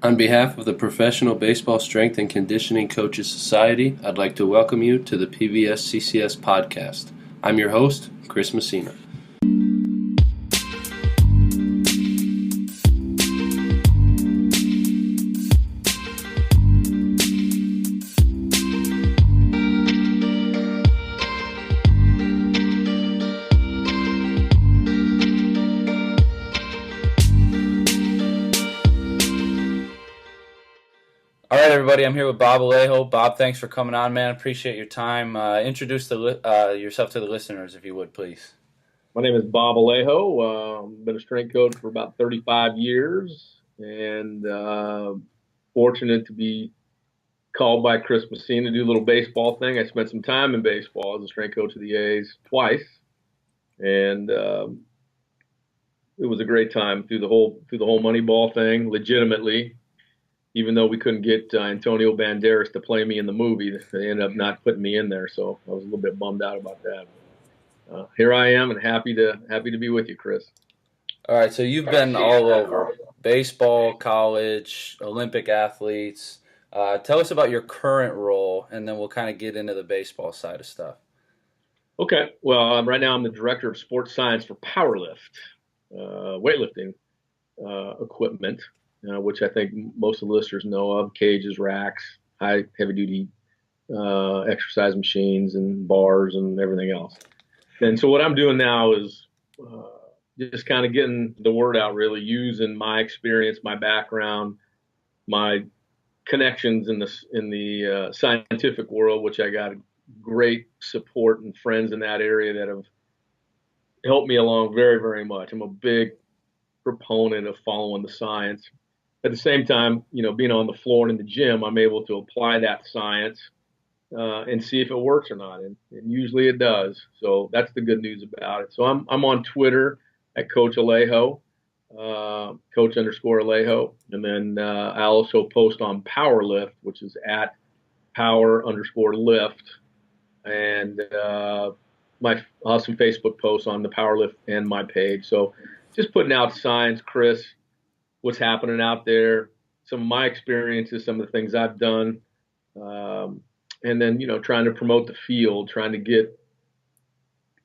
On behalf of the Professional Baseball Strength and Conditioning Coaches Society, I'd like to welcome you to the PBSCCS Podcast. I'm your host, Chris Messina. All right, everybody, I'm here with Bob Alejo. Bob, thanks for coming on, man. Appreciate your time. Introduce yourself to the listeners, if you would, please. My name is Bob Alejo. I've been a strength coach for about 35 years and fortunate to be called by Chris Messina to do a little baseball thing. I spent some time in baseball as a strength coach of the A's twice, and it was a great time through the whole Moneyball thing, legitimately. Even though we couldn't get Antonio Banderas to play me in the movie, they ended up not putting me in there, so I was a little bit bummed out about that. Here I am, and happy to be with you, Chris. All right, so you've been all over: baseball, college, Olympic athletes. Tell us about your current role, and then we'll kind of get into the baseball side of stuff. Okay, well, right now I'm the director of sports science for powerlift, weightlifting equipment. Which I think most of the listeners know of: cages, racks, heavy-duty exercise machines, and bars, and everything else. And so what I'm doing now is just kind of getting the word out, really, using my experience, my background, my connections in the scientific world, which I got great support and friends in that area that have helped me along very, very much. I'm a big proponent of following the science. At the same time, being on the floor and in the gym, I'm able to apply that science and see if it works or not. And usually it does. So that's the good news about it. So I'm on Twitter at Coach Alejo, Coach_Alejo. And then I also post on Powerlift, which is at Power_Lift. And I'll have some Facebook posts on the Powerlift and my page. So just putting out science, Chris, what's happening out there, some of my experiences, some of the things I've done, and then, trying to promote the field, trying to get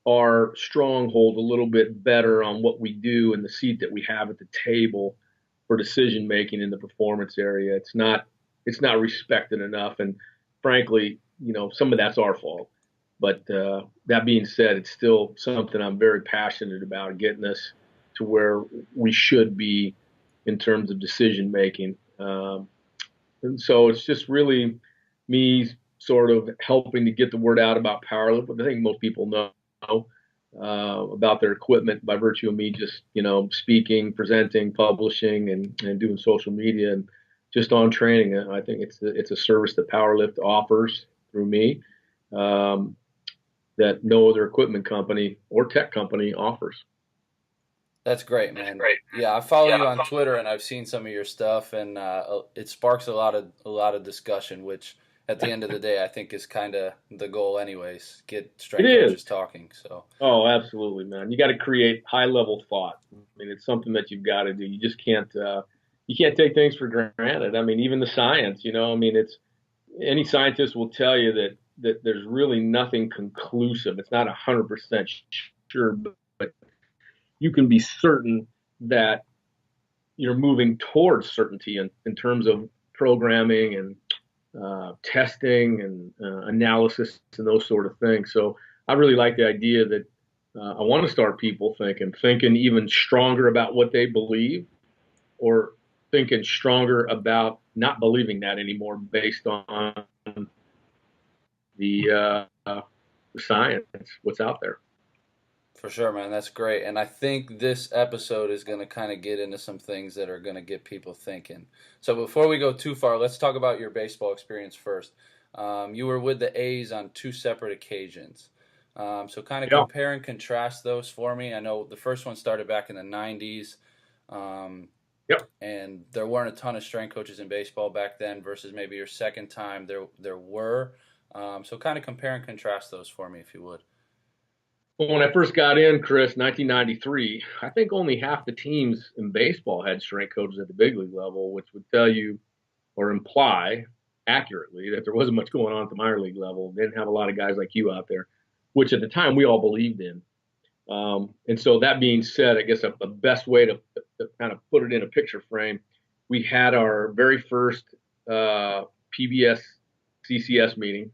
our stronghold a little bit better on what we do and the seat that we have at the table for decision making in the performance area. It's not respected enough, and frankly, some of that's our fault. But that being said, it's still something I'm very passionate about, getting us to where we should be in terms of decision making. And so it's just really me sort of helping to get the word out about powerlift. But I think most people know about their equipment by virtue of me just, speaking, presenting, publishing, and doing social media and just on training. And I think it's a service that Powerlift offers through me that no other equipment company or tech company offers. That's great, man. Yeah, I follow you on Twitter, and I've seen some of your stuff, and it sparks a lot of discussion, which at the end of the day, I think is kind of the goal, anyways. Get strength coaches talking. So. Oh, absolutely, man. You got to create high level thought. I mean, it's something that you've got to do. You just can't take things for granted. I mean, even the science. It's any scientist will tell you that there's really nothing conclusive. It's not 100% sure, but you can be certain that you're moving towards certainty in terms of programming and testing and analysis and those sort of things. So I really like the idea that I want to start people thinking even stronger about what they believe, or thinking stronger about not believing that anymore based on the science, what's out there. For sure, man. That's great. And I think this episode is going to kind of get into some things that are going to get people thinking. So before we go too far, let's talk about your baseball experience first. You were with the A's on two separate occasions. So kind of compare and contrast those for me. I know the first one started back in the 90s. And there weren't a ton of strength coaches in baseball back then versus maybe your second time there were. So kind of compare and contrast those for me, if you would. Well, when I first got in, Chris, 1993, I think only half the teams in baseball had strength coaches at the big league level, which would tell you or imply accurately that there wasn't much going on at the minor league level. They didn't have a lot of guys like you out there, which at the time we all believed in. And so that being said, I guess the best way to kind of put it in a picture frame, we had our very first PBSCCS meeting,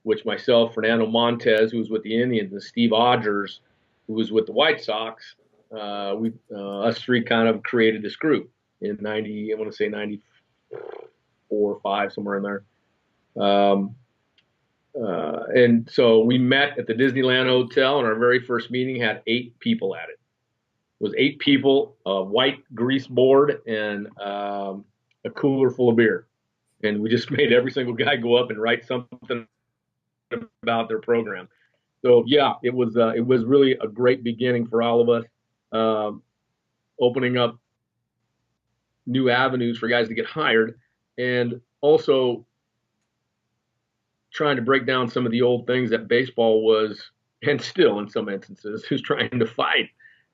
which myself, Fernando Montez, who was with the Indians, and Steve Odgers, who was with the White Sox, us three kind of created this group in 90, I want to say 94 or 5, somewhere in there. And so we met at the Disneyland Hotel, and our very first meeting had 8 people at it. It was 8 people, a white grease board, and a cooler full of beer. And we just made every single guy go up and write something about their program. So yeah, it was really a great beginning for all of us, opening up new avenues for guys to get hired, and also trying to break down some of the old things that baseball was, and still in some instances, who's trying to fight.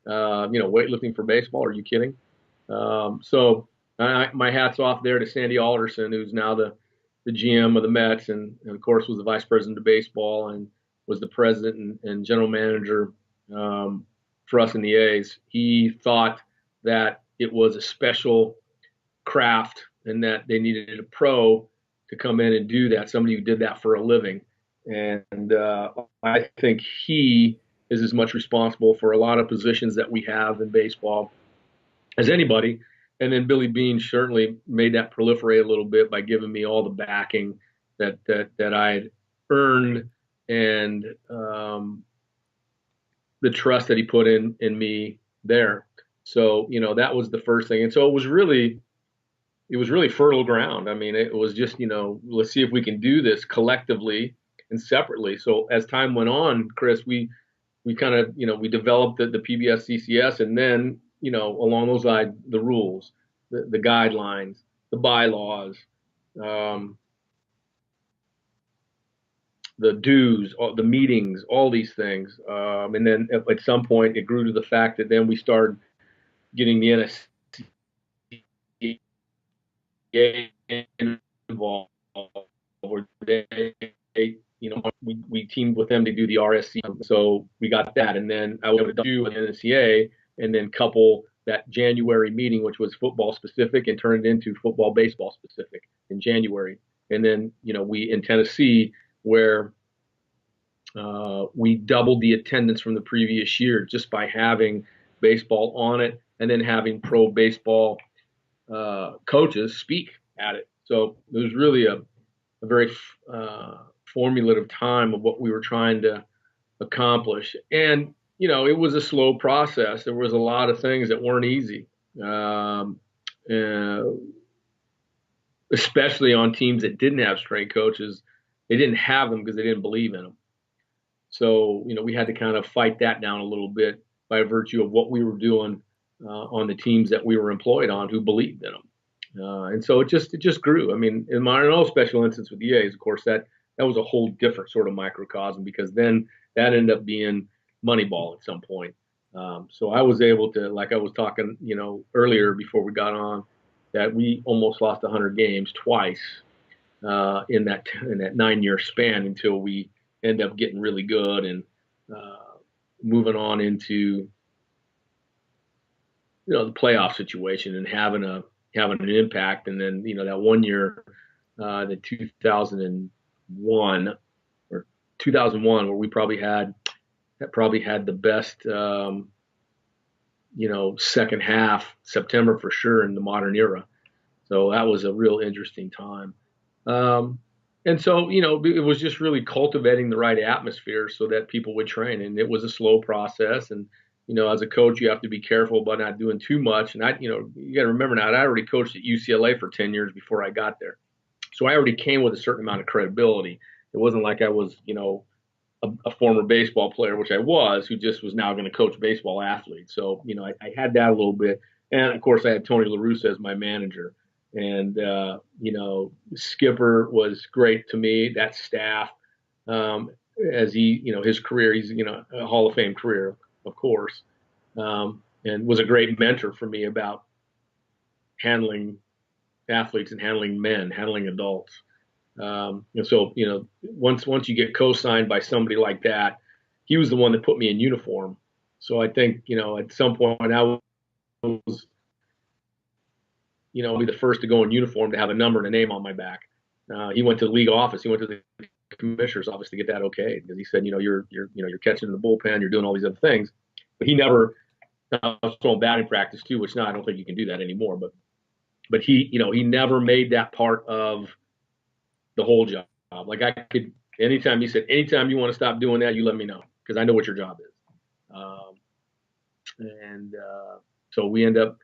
Weightlifting for baseball. Are you kidding? So my hat's off there to Sandy Alderson, who's now the GM of the Mets, and of course was the vice president of baseball and was the president and general manager for us in the A's. He thought that it was a special craft and that they needed a pro to come in and do that, somebody who did that for a living. And I think he is as much responsible for a lot of positions that we have in baseball as anybody. And then Billy Beane certainly made that proliferate a little bit by giving me all the backing that I had earned, and the trust that he put in me there. So, that was the first thing. And so it was really fertile ground. I mean, it was just, let's see if we can do this collectively and separately. So as time went on, Chris, we kind of, we developed the PBS CCS, and then, along those lines, the rules, the guidelines, the bylaws, the dues, the meetings, all these things. And then at some point it grew to the fact that then we started getting the NSCA involved. We teamed with them to do the RSC. So we got that. And then I was able to do an NSCA and then couple that January meeting, which was football specific, and turn it into football baseball specific in January. And then, we in Tennessee, where we doubled the attendance from the previous year just by having baseball on it, and then having pro baseball coaches speak at it. So it was really a very formulative time of what we were trying to accomplish. And, it was a slow process. There was a lot of things that weren't easy, especially on teams that didn't have strength coaches. They didn't have them because they didn't believe in them. So, we had to kind of fight that down a little bit by virtue of what we were doing on the teams that we were employed on who believed in them. And so it just grew. I mean, in my own special instance with the A's, of course, that was a whole different sort of microcosm, because then that ended up being Moneyball at some point. So I was able to, like I was talking, earlier before we got on, that we almost lost 100 games twice in that 9-year span until we end up getting really good and moving on into the playoff situation and having an impact. And then that one year, the 2001 where we probably had the best second half, September for sure, in the modern era. So that was a real interesting time. And so, it was just really cultivating the right atmosphere so that people would train. And it was a slow process. And, as a coach, you have to be careful about not doing too much. And you got to remember now, I already coached at UCLA for 10 years before I got there. So I already came with a certain amount of credibility. It wasn't like I was, a former baseball player, which I was, who just was now going to coach baseball athletes. So, I had that a little bit. And of course I had Tony La Russa as my manager. And, Skipper was great to me, that staff. as he, his career, he's, a Hall of Fame career, of course, and was a great mentor for me about handling athletes and handling men, handling adults. And so, once you get co-signed by somebody like that, he was the one that put me in uniform. So I think, at some point I was, be the first to go in uniform to have a number and a name on my back. He went to the league office. He went to the commissioner's office to get that okay, because he said, you're catching in the bullpen, you're doing all these other things. But he never, I was throwing batting practice too, which now I don't think you can do that anymore. But he, he never made that part of the whole job. Like I could, anytime he said, anytime you want to stop doing that, you let me know, because I know what your job is. So we end up,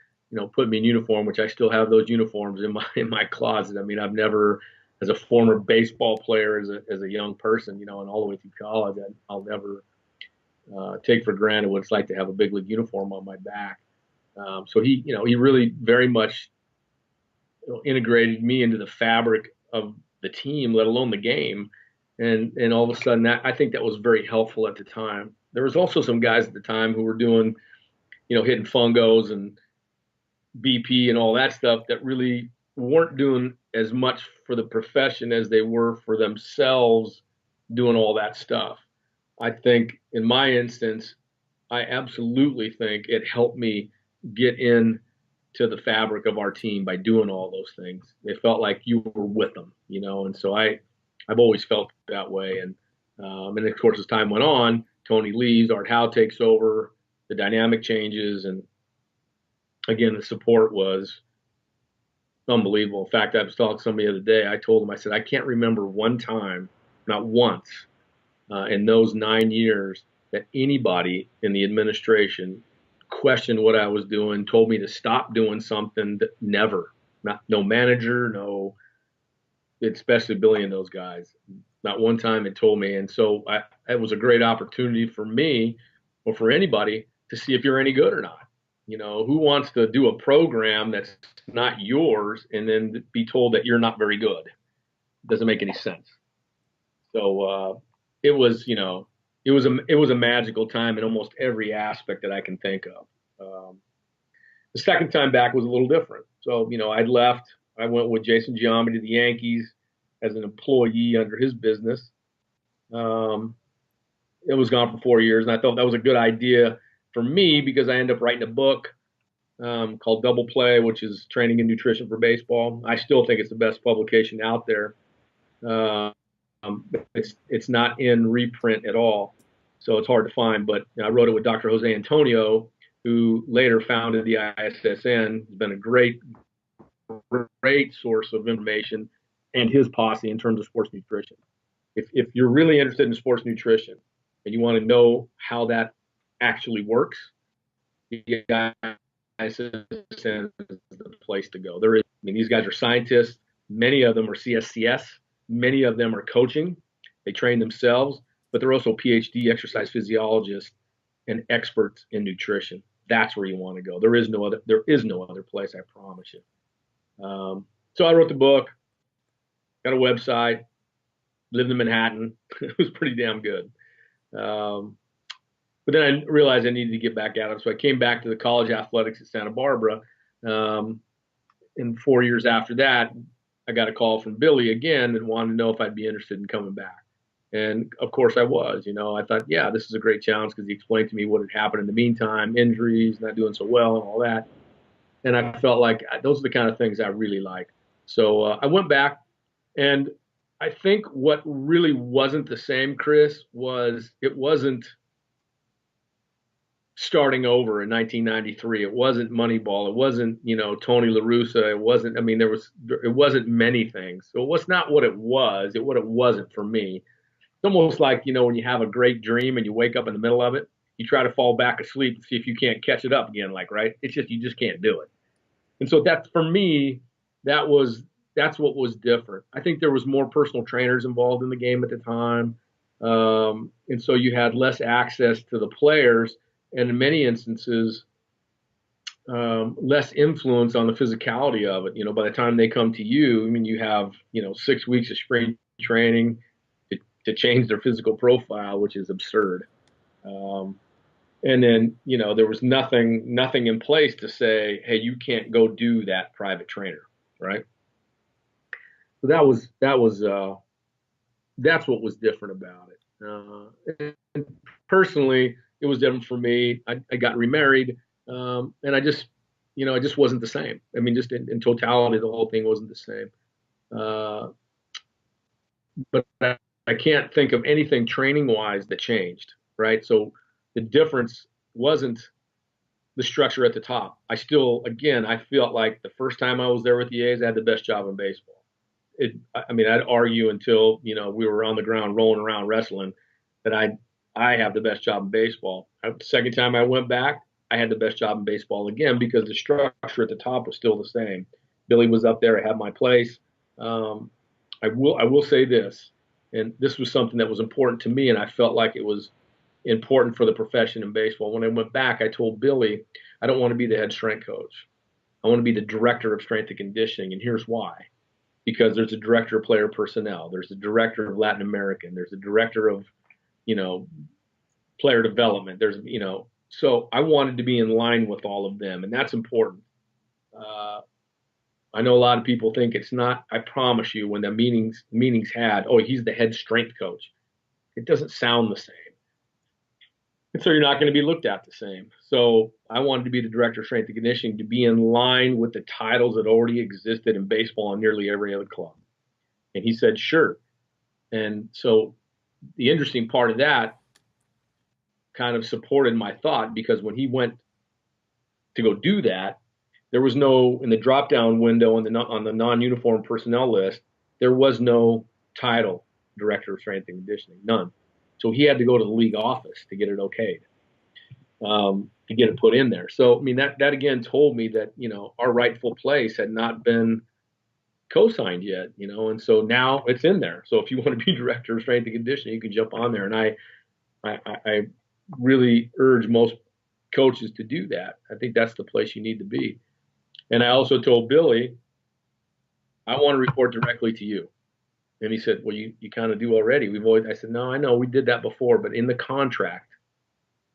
putting me in uniform, which I still have those uniforms in my closet. I mean, I've never, as a former baseball player, as a young person, and all the way through college, I'll never take for granted what it's like to have a big league uniform on my back. So he really very much integrated me into the fabric of the team, let alone the game. And all of a sudden, I think that was very helpful at the time. There was also some guys at the time who were doing, hitting fungos and BP and all that stuff that really weren't doing as much for the profession as they were for themselves doing all that stuff. I think in my instance, I absolutely think it helped me get in to the fabric of our team by doing all those things. It felt like you were with them, and so I've always felt that way. And of course, as time went on, Tony leaves, Art Howe takes over, the dynamic changes, and again, the support was unbelievable. In fact, I was talking to somebody the other day. I told him, I said, I can't remember one time, not once, in those 9 years that anybody in the administration questioned what I was doing, told me to stop doing something. That never, no manager, no, especially Billy and those guys. Not one time it told me. And so it was a great opportunity for me or for anybody to see if you're any good or not. Who wants to do a program that's not yours and then be told that you're not very good? It doesn't make any sense. So it was a magical time in almost every aspect that I can think of. The second time back was a little different. So, I'd left. I went with Jason Giambi to the Yankees as an employee under his business. It was gone for 4 years, and I thought that was a good idea for me because I ended up writing a book called Double Play, which is training and nutrition for baseball. I still think it's the best publication out there. It's not in reprint at all, so it's hard to find. But I wrote it with Dr. Jose Antonio, who later founded the ISSN. He's been a great source of information, and his posse in terms of sports nutrition. If you're really interested in sports nutrition and you want to know how that actually works, the ISSN is the place to go. These guys are scientists. Many of them are CSCS. Many of them are coaching. They train themselves, but they're also PhD exercise physiologists and experts in nutrition. That's where you want to go. There is no other place, I promise you. So I wrote the book, got a website, lived in Manhattan. It was pretty damn good. But then I realized I needed to get back at it. So I came back to the college athletics at Santa Barbara. And 4 years after that, I got a call from Billy again and wanted to know if I'd be interested in coming back. And of course I was. I thought, yeah, this is a great challenge because he explained to me what had happened in the meantime, injuries, not doing so well and all that. And I felt like those are the kind of things I really like. So I went back, and I think what really wasn't the same, Chris, was it wasn't starting over in 1993. It wasn't Moneyball. It wasn't, Tony La Russa. It wasn't, it wasn't many things. So it was not what it was. What it wasn't for me. It's almost like, when you have a great dream and you wake up in the middle of it, you try to fall back asleep and see if you can't catch it up again, right? It's just, you just can't do it. And so that, for me, that's what was different. I think there was more personal trainers involved in the game at the time. And so you had less access to the players, and in many instances, less influence on the physicality of it. By the time they come to you, you have, 6 weeks of spring training to to change their physical profile, which is absurd. And then, there was nothing in place to say, hey, you can't go do that private trainer, right? So that's what was different about it. And personally, it was different for me. I got remarried, and I just wasn't the same. I mean, just in totality, the whole thing wasn't the same. But I can't think of anything training-wise that changed, right? So the difference wasn't the structure at the top. I felt like the first time I was there with the A's, I had the best job in baseball. I'd argue until, we were on the ground rolling around wrestling that I have the best job in baseball. The second time I went back, I had the best job in baseball again because the structure at the top was still the same. Billy was up there. I had my place. I will say this, and this was something that was important to me, and I felt like it was important for the profession in baseball. When I went back, I told Billy, I don't want to be the head strength coach. I want to be the director of strength and conditioning, and here's why. Because there's a director of player personnel, there's a director of Latin American, there's a director of, player development. So I wanted to be in line with all of them, and that's important. I know a lot of people think it's not. I promise you, when the meetings had, oh, he's the head strength coach, it doesn't sound the same. And so you're not going to be looked at the same. So I wanted to be the director of strength and conditioning to be in line with the titles that already existed in baseball in nearly every other club. And he said, sure. And so the interesting part of that kind of supported my thought, because when he went to go do that, there was no, in the drop-down window on the non-uniform personnel list, there was no title director of strength and conditioning, none. So he had to go to the league office to get it okayed, to get it put in there. So, I mean, that again told me that, our rightful place had not been co-signed yet, and so now it's in there. So if you want to be director of strength and conditioning, you can jump on there. And I really urge most coaches to do that. I think that's the place you need to be. And I also told Billy, I want to report directly to you. And he said, well, you kind of do already. I said, no, I know we did that before, but in the contract,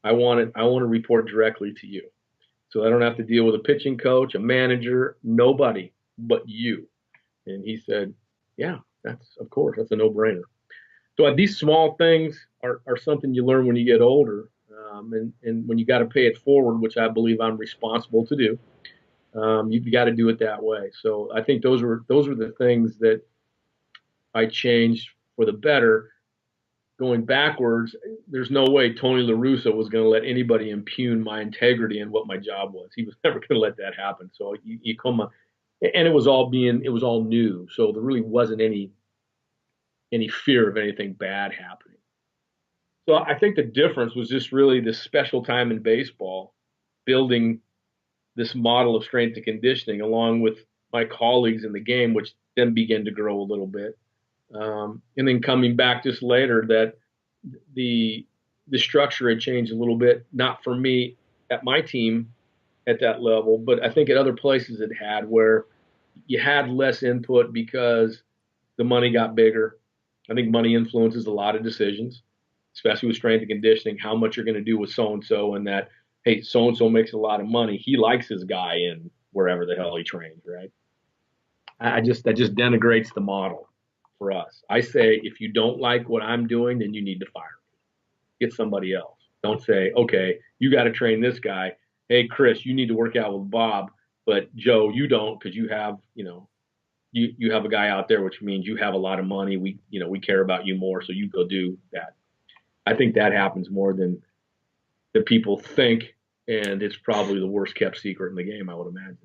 I want to report directly to you. So I don't have to deal with a pitching coach, a manager, nobody but you. And he said, yeah, that's a no-brainer. So these small things are something you learn when you get older. And when you got to pay it forward, which I believe I'm responsible to do, you've got to do it that way. So I think those were the things that I changed for the better. Going backwards, there's no way Tony La Russa was going to let anybody impugn my integrity and what my job was. He was never going to let that happen. So you come on, and it was all new. So there really wasn't any fear of anything bad happening. So I think the difference was just really this special time in baseball, building this model of strength and conditioning along with my colleagues in the game, which then began to grow a little bit. And then coming back just later, that the structure had changed a little bit, not for me at my team at that level, but I think at other places it had, where you had less input because the money got bigger. I think money influences a lot of decisions, especially with strength and conditioning, how much you're going to do with so-and-so, and that, hey, so-and-so makes a lot of money. He likes his guy in wherever the hell he trains, right? That just denigrates the model for us. I say, if you don't like what I'm doing, then you need to fire me. Get somebody else. Don't say, okay, you got to train this guy. Hey, Chris, you need to work out with Bob, but Joe, you don't, because you have, you have a guy out there, which means you have a lot of money. We care about you more, so you go do that. I think that happens more than people think, and it's probably the worst kept secret in the game, I would imagine.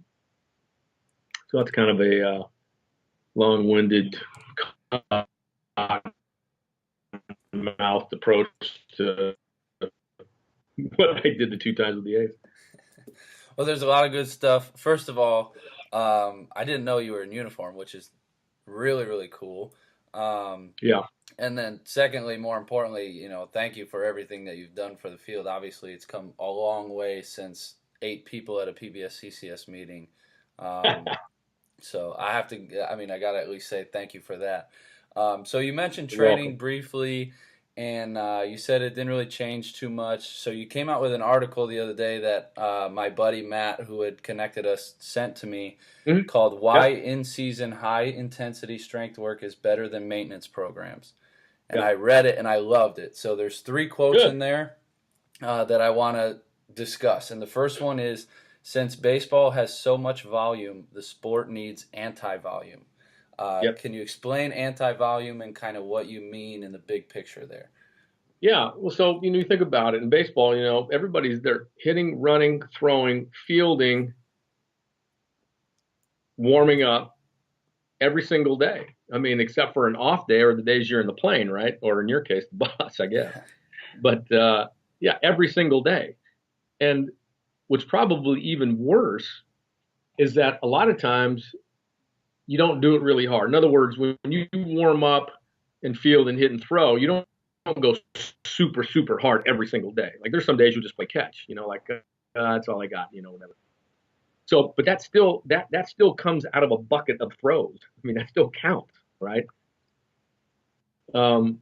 So that's kind of a long-winded mouth approach to what I did the 2 times with the A's. Well, there's a lot of good stuff. First of all, I didn't know you were in uniform, which is really, really cool. Yeah. And then secondly, more importantly, thank you for everything that you've done for the field. Obviously, it's come a long way since 8 people at a PBSCCS meeting. So I got to at least say thank you for that. So you mentioned You're training welcome. briefly, and you said it didn't really change too much. So you came out with an article the other day that my buddy Matt, who had connected us, sent to me, Mhm. called "Why Yep. In-Season High-Intensity Strength Work is Better Than Maintenance Programs." And I Yep. read it and I loved it. So there's 3 quotes in Good. there that I want to discuss. And the first one is, since baseball has so much volume, the sport needs anti-volume. Yep. Can you explain anti-volume and kind of what you mean in the big picture there? Yeah. Well, so, you think about it in baseball, everybody's there hitting, running, throwing, fielding, warming up every single day. I mean, except for an off day or the days you're in the plane, right? Or in your case, the bus, I guess. But yeah, every single day. And what's probably even worse is that a lot of times you don't do it really hard. In other words, when you warm up and field and hit and throw, you don't go super, super hard every single day. Like there's some days you just play catch, like that's all I got, whatever. So, but that still comes out of a bucket of throws. I mean, that still counts, right? Um,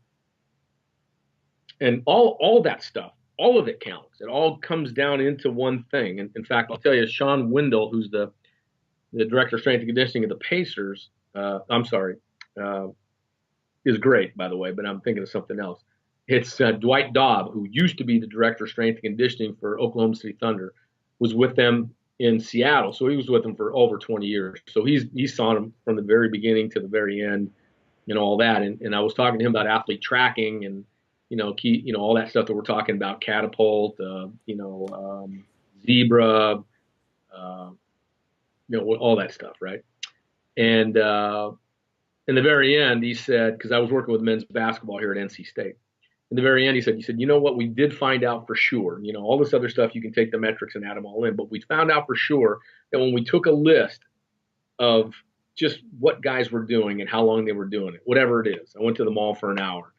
and all that stuff, all of it counts. It all comes down into one thing. And in fact, I'll tell you, Sean Wendell, who's the director of strength and conditioning of the Pacers, is great, by the way, but I'm thinking of something else. It's Dwight Dobb, who used to be the director of strength and conditioning for Oklahoma City Thunder, was with them in Seattle. So he was with them for over 20 years. So he saw them from the very beginning to the very end, all that. And I was talking to him about athlete tracking and, all that stuff that we're talking about, catapult, zebra, all that stuff, right? And in the very end, he said, because I was working with men's basketball here at NC State. In the very end, he said, you know what, we did find out for sure. All this other stuff, you can take the metrics and add them all in. But we found out for sure that when we took a list of just what guys were doing and how long they were doing it, whatever it is. I went to the mall for an hour.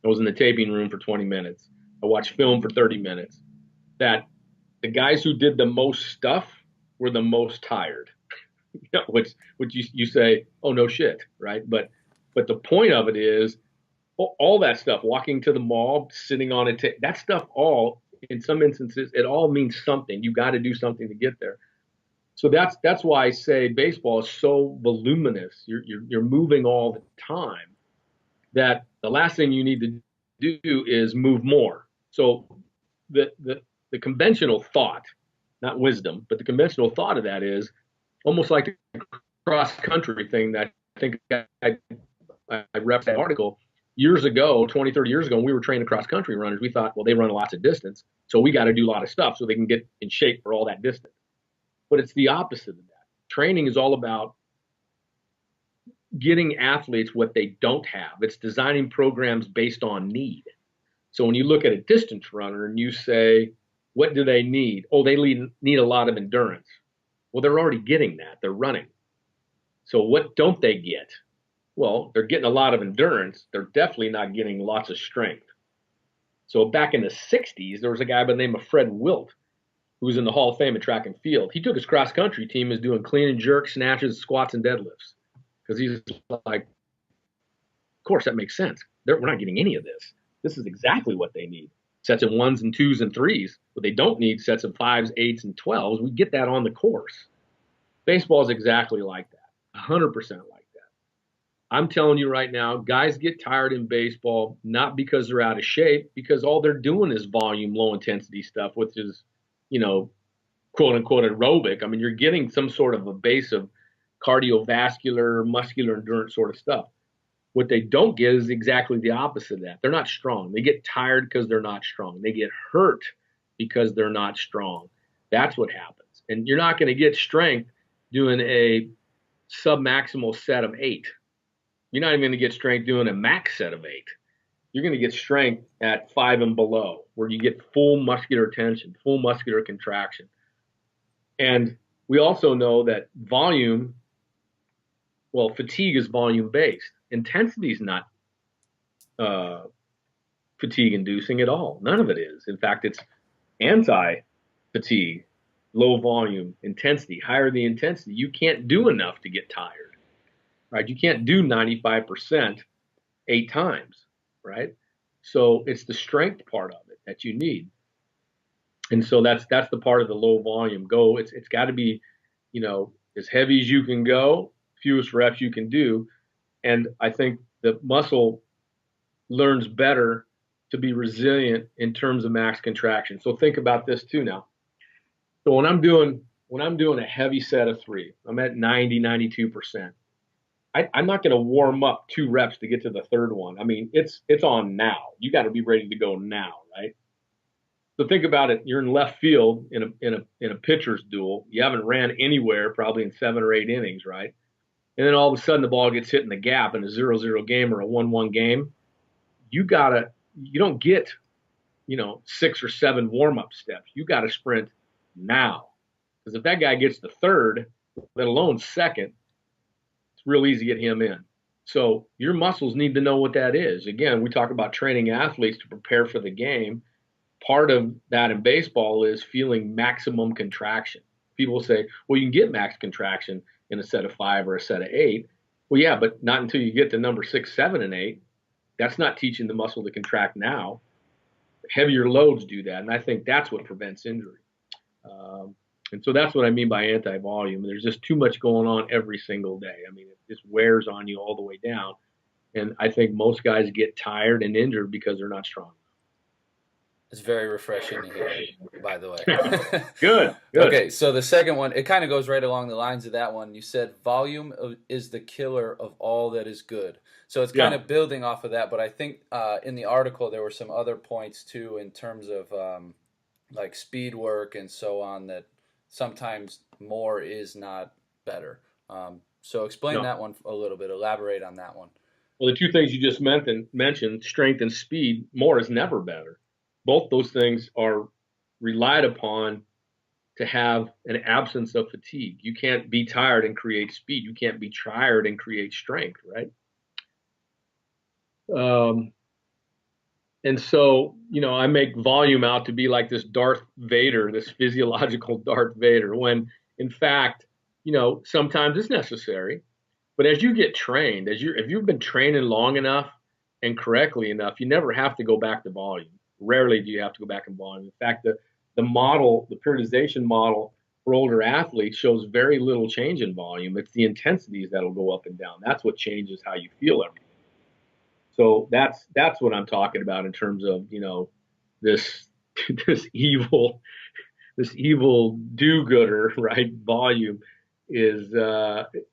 I was in the taping room for 20 minutes. I watched film for 30 minutes. That the guys who did the most stuff were the most tired. Which you say, oh, no shit, right? But the point of it is all that stuff, walking to the mall, sitting on a that stuff all, in some instances, it all means something. You got to do something to get there. So that's why I say baseball is so voluminous. You're moving all the time that the last thing you need to do is move more. So the conventional thought, not wisdom, but the conventional thought of that is almost like the cross country thing that I think I read that article years ago, 20, 30 years ago, when we were training cross country runners. We thought, well, they run lots of distance, so we got to do a lot of stuff so they can get in shape for all that distance. But it's the opposite of that. Training is all about getting athletes what they don't have. It's designing programs based on need. So when you look at a distance runner and you say, what do they need? Oh, they need a lot of endurance. Well, they're already getting that. They're running. So what don't they get? Well, they're getting a lot of endurance. They're definitely not getting lots of strength. So back in the 60s, there was a guy by the name of Fred Wilt, who was in the Hall of Fame in track and field. He took his cross-country team as doing clean and jerk, snatches, squats, and deadlifts. Because he's like, of course, that makes sense. We're not getting any of this. This is exactly what they need. Sets of 1s and 2s and 3s. But they don't need sets of 5s, 8s, and 12s. We get that on the course. Baseball is exactly like that, 100% like that. I'm telling you right now, guys get tired in baseball, not because they're out of shape, because all they're doing is volume, low-intensity stuff, which is, quote-unquote aerobic. I mean, you're getting some sort of a base of cardiovascular, muscular endurance sort of stuff. What they don't get is exactly the opposite of that. They're not strong. They get tired because they're not strong. They get hurt because they're not strong. That's what happens. And you're not going to get strength doing a sub-maximal set of 8. You're not even going to get strength doing a max set of 8. You're going to get strength at 5 and below, where you get full muscular tension, full muscular contraction. And we also know that fatigue is volume-based. Intensity is not fatigue-inducing at all. None of it is. In fact, it's anti-fatigue, low volume, intensity. Higher the intensity, you can't do enough to get tired, right? You can't do 95% 8 times, right? So it's the strength part of it that you need. And so that's the part of the low volume go. It's got to be, as heavy as you can go, fewest reps you can do. And I think the muscle learns better to be resilient in terms of max contraction. So think about this too now. So when I'm doing a heavy set of 3, I'm at 90, 92%. I'm not going to warm up 2 reps to get to the third one. I mean, it's on now. You got to be ready to go now, right? So think about it. You're in left field in a pitcher's duel. You haven't ran anywhere probably in 7 or 8 innings, right? And then all of a sudden the ball gets hit in the gap in a 0-0 game or a 1-1 game. You don't get, 6 or 7 warm-up steps. You got to sprint now. Because if that guy gets the third, let alone second, it's real easy to get him in. So your muscles need to know what that is. Again, we talk about training athletes to prepare for the game. Part of that in baseball is feeling maximum contraction. People say, well, you can get max contraction in a set of 5 or a set of 8. Well, yeah, but not until you get to number 6, 7, and 8. That's not teaching the muscle to contract now. Heavier loads do that, and I think that's what prevents injury. And so that's what I mean by anti-volume. There's just too much going on every single day. I mean, it just wears on you all the way down. And I think most guys get tired and injured because they're not strong. It's very refreshing to hear, by the way. Good. Okay, so the second one, it kind of goes right along the lines of that one. You said volume is the killer of all that is good. So it's kind of building off of that, but I think in the article there were some other points too in terms of like speed work and so on, that sometimes more is not better. So explain that one a little bit, elaborate on that one. Well, the 2 things you just mentioned, strength and speed, more is never better. Both those things are relied upon to have an absence of fatigue. You can't be tired and create speed. You can't be tired and create strength, right? And so, I make volume out to be like this Darth Vader, this physiological Darth Vader, when in fact, sometimes it's necessary. But as you get trained, if you've been training long enough and correctly enough, you never have to go back to volume. Rarely do you have to go back in volume. In fact, the periodization model for older athletes shows very little change in volume. It's the intensities that'll go up and down. That's what changes how you feel every day. So that's what I'm talking about in terms of, this evil do-gooder, right? Volume is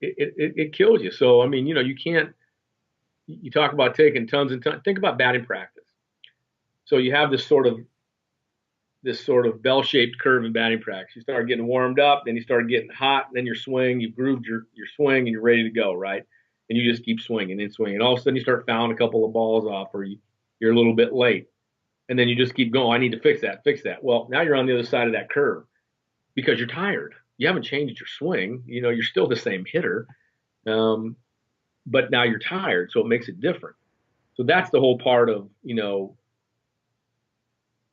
it kills you. So I mean, you talk about taking tons and tons. Think about batting practice. So you have this sort of bell-shaped curve in batting practice. You start getting warmed up, then you start getting hot, then your swing, you've grooved your swing, and you're ready to go, right? And you just keep swinging and swinging. And all of a sudden you start fouling a couple of balls off, or you're a little bit late. And then you just keep going. I need to fix that. Well, now you're on the other side of that curve because you're tired. You haven't changed your swing. You're still the same hitter, but now you're tired, so it makes it different. So that's the whole part of,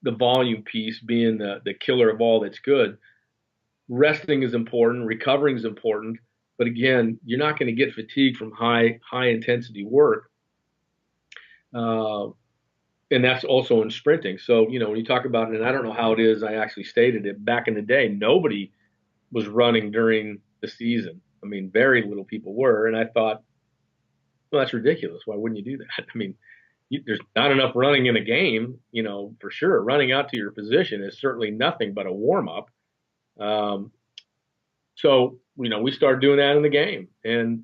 the volume piece being the killer of all that's good. Resting is important. Recovering is important. But again, you're not going to get fatigue from high intensity work. And that's also in sprinting. So, when you talk about it, and I don't know how it is, I actually stated it back in the day, nobody was running during the season. I mean, very little people were. And I thought, well, that's ridiculous. Why wouldn't you do that? I mean, there's not enough running in a game, for sure. Running out to your position is certainly nothing but a warm up. So, we started doing that in the game. And,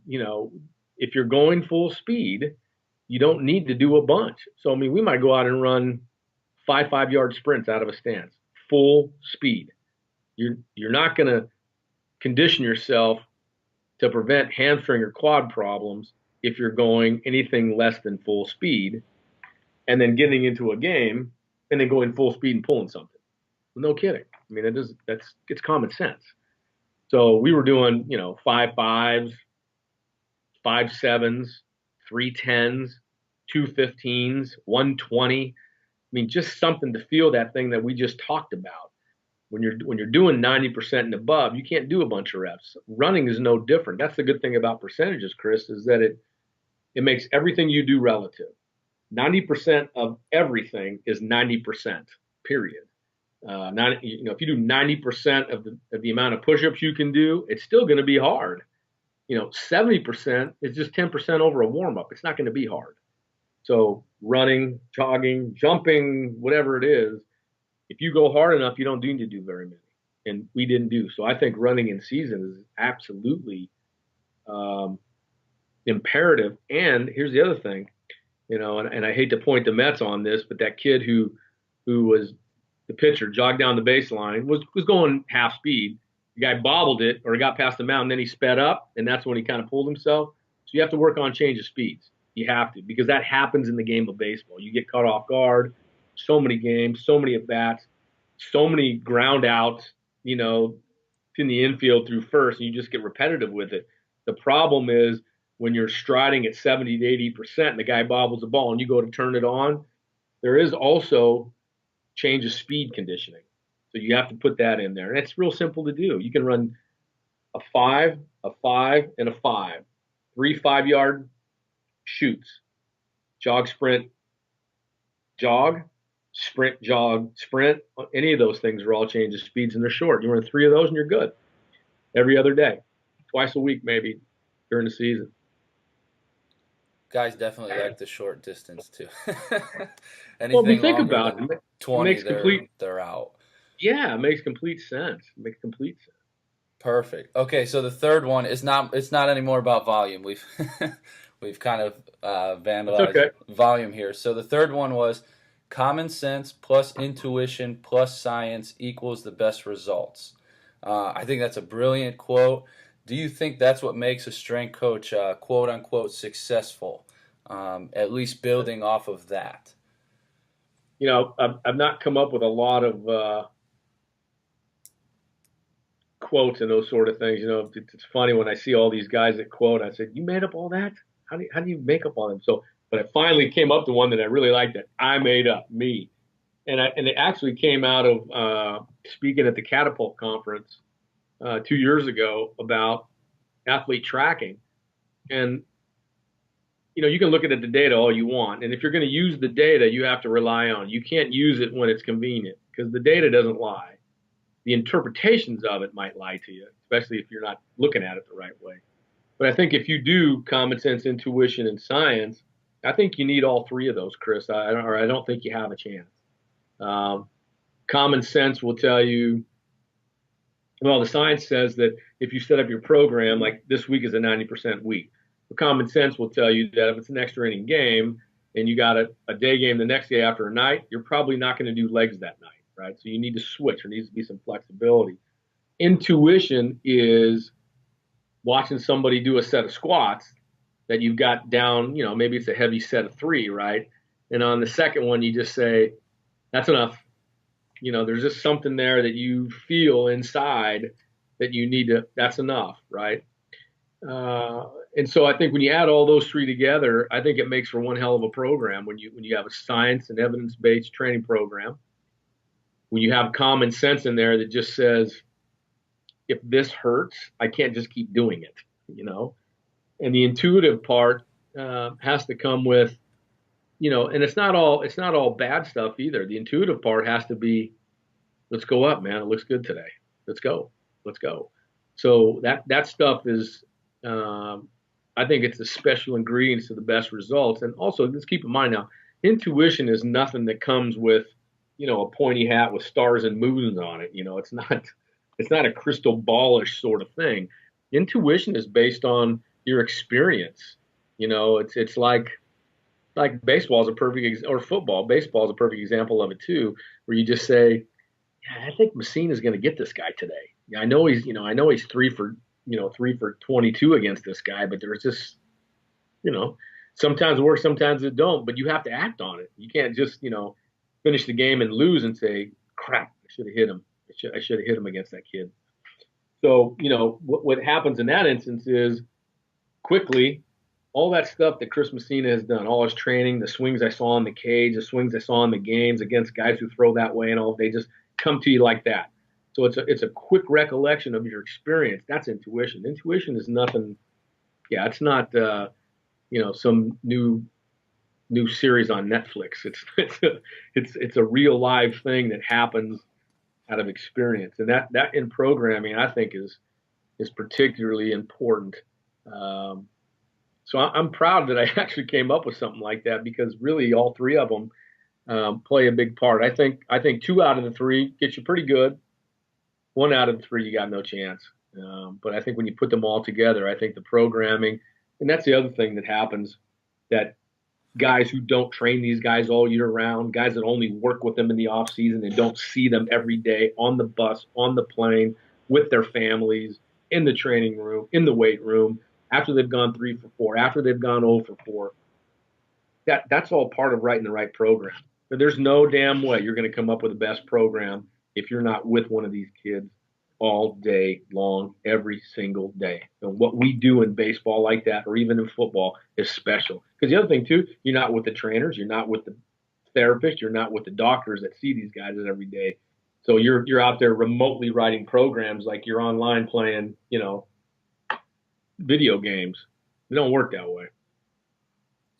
if you're going full speed, you don't need to do a bunch. So, I mean, we might go out and run 5-yard sprints out of a stance, full speed. You're not going to condition yourself to prevent hamstring or quad problems if you're going anything less than full speed, and then getting into a game and then going full speed and pulling something. No kidding. I mean, it's common sense. So we were doing, 5 5s, 5 7s, 3 10s, 2 15s, 1 20. I mean, just something to feel that thing that we just talked about. When you're doing 90% and above, you can't do a bunch of reps. Running is no different. That's the good thing about percentages, Chris, is that It makes everything you do relative. 90% of everything is 90%, period. If you do 90% of the amount of push-ups you can do, it's still going to be hard. 70% is just 10% over a warm-up. It's not going to be hard. So running, jogging, jumping, whatever it is, if you go hard enough, you don't need to do very many. And we didn't do. So I think running in season is absolutely imperative. And here's the other thing, and I hate to point the Mets on this, but that kid who was the pitcher, jogged down the baseline, was going half speed. The guy bobbled it or got past the mound, and then he sped up, and that's when he kind of pulled himself. So you have to work on change of speeds. You have to, because that happens in the game of baseball. You get caught off guard, so many games, so many at-bats, so many ground outs, in the infield through first, and you just get repetitive with it. The problem is when you're striding at 70 to 80% and the guy bobbles the ball and you go to turn it on, there is also change of speed conditioning. So you have to put that in there. And it's real simple to do. You can run a 5, and a 5. 3 5-yard shoots. Jog, sprint, jog, sprint, jog, sprint. Any of those things are all change of speeds, and they're short. You run 3 of those and you're good. Every other day. Twice a week maybe during the season. Guys definitely like the short distance too. Well, if you think about it, 20, they're out. Yeah, it makes complete sense. Perfect. Okay, so the third one is it's not anymore about volume. We've kind of vandalized volume here. So the third one was common sense plus intuition plus science equals the best results. I think that's a brilliant quote. Do you think that's what makes a strength coach, quote unquote, successful? At least building off of that. I've not come up with a lot of quotes and those sort of things. It's funny when I see all these guys that quote. I said, "You made up all that? How do you make up all them?" So, but I finally came up to one that I really liked that I made up, me, and it actually came out of speaking at the Catapult conference 2 years ago about athlete tracking. And you can look at the data all you want, and if you're going to use the data, you have to rely on. You can't use it when it's convenient because the data doesn't lie. The interpretations of it might lie to you, especially if you're not looking at it the right way. But I think if you do common sense, intuition, and science, I think you need all 3 of those, Chris. I don't think you have a chance. Common sense will tell you, well, the science says that if you set up your program, like this week is a 90% week, but common sense will tell you that if it's an extra inning game and you got a day game the next day after a night, you're probably not going to do legs that night, right? So you need to switch. There needs to be some flexibility. Intuition is watching somebody do a set of squats that you've got down, maybe it's a heavy set of 3, right? And on the second one, you just say, that's enough. There's just something there that you feel inside that you need to, that's enough, right? And so I think when you add all those 3 together, I think it makes for one hell of a program when you have a science and evidence-based training program. When you have common sense in there that just says, if this hurts, I can't just keep doing it, And the intuitive part has to come with, and it's not all bad stuff either. The intuitive part has to be, let's go up, man. It looks good today. Let's go. So that stuff is, I think it's the special ingredients to the best results. And also, let's keep in mind now, intuition is nothing that comes with, a pointy hat with stars and moons on it. It's not a crystal ballish sort of thing. Intuition is based on your experience. It's like baseball is a perfect or football. Baseball is a perfect example of it too, where you just say, yeah, I think Messina's going to get this guy today. Yeah, I know he's 3 for 22 against this guy, but there's just, sometimes it works, sometimes it don't, but you have to act on it. You can't just, finish the game and lose and say, crap, I should have hit him. I should have hit him against that kid. So, what happens in that instance is quickly, all that stuff that Chris Messina has done, all his training, the swings I saw in the cage, the swings I saw in the games against guys who throw that way and all, they just come to you like that. So it's a quick recollection of your experience. That's intuition. Intuition is nothing. Yeah, it's not, some new series on Netflix. It's a real live thing that happens out of experience, and that in programming I think is particularly important. So I'm proud that I actually came up with something like that, because really all three of them play a big part. I think 2 out of the 3 get you pretty good. 1 out of the 3 you got no chance. But I think when you put them all together, I think the programming, and that's the other thing that happens, that guys who don't train these guys all year round, guys that only work with them in the off season and don't see them every day on the bus, on the plane, with their families, in the training room, in the weight room, after they've gone 3 for 4, after they've gone 0 for 4. That's all part of writing the right program. But there's no damn way you're going to come up with the best program if you're not with one of these kids all day long, every single day. And what we do in baseball like that, or even in football, is special. Because the other thing too, you're not with the trainers, you're not with the therapists, you're not with the doctors that see these guys every day. So you're out there remotely writing programs like you're online playing, video games. They don't work that way.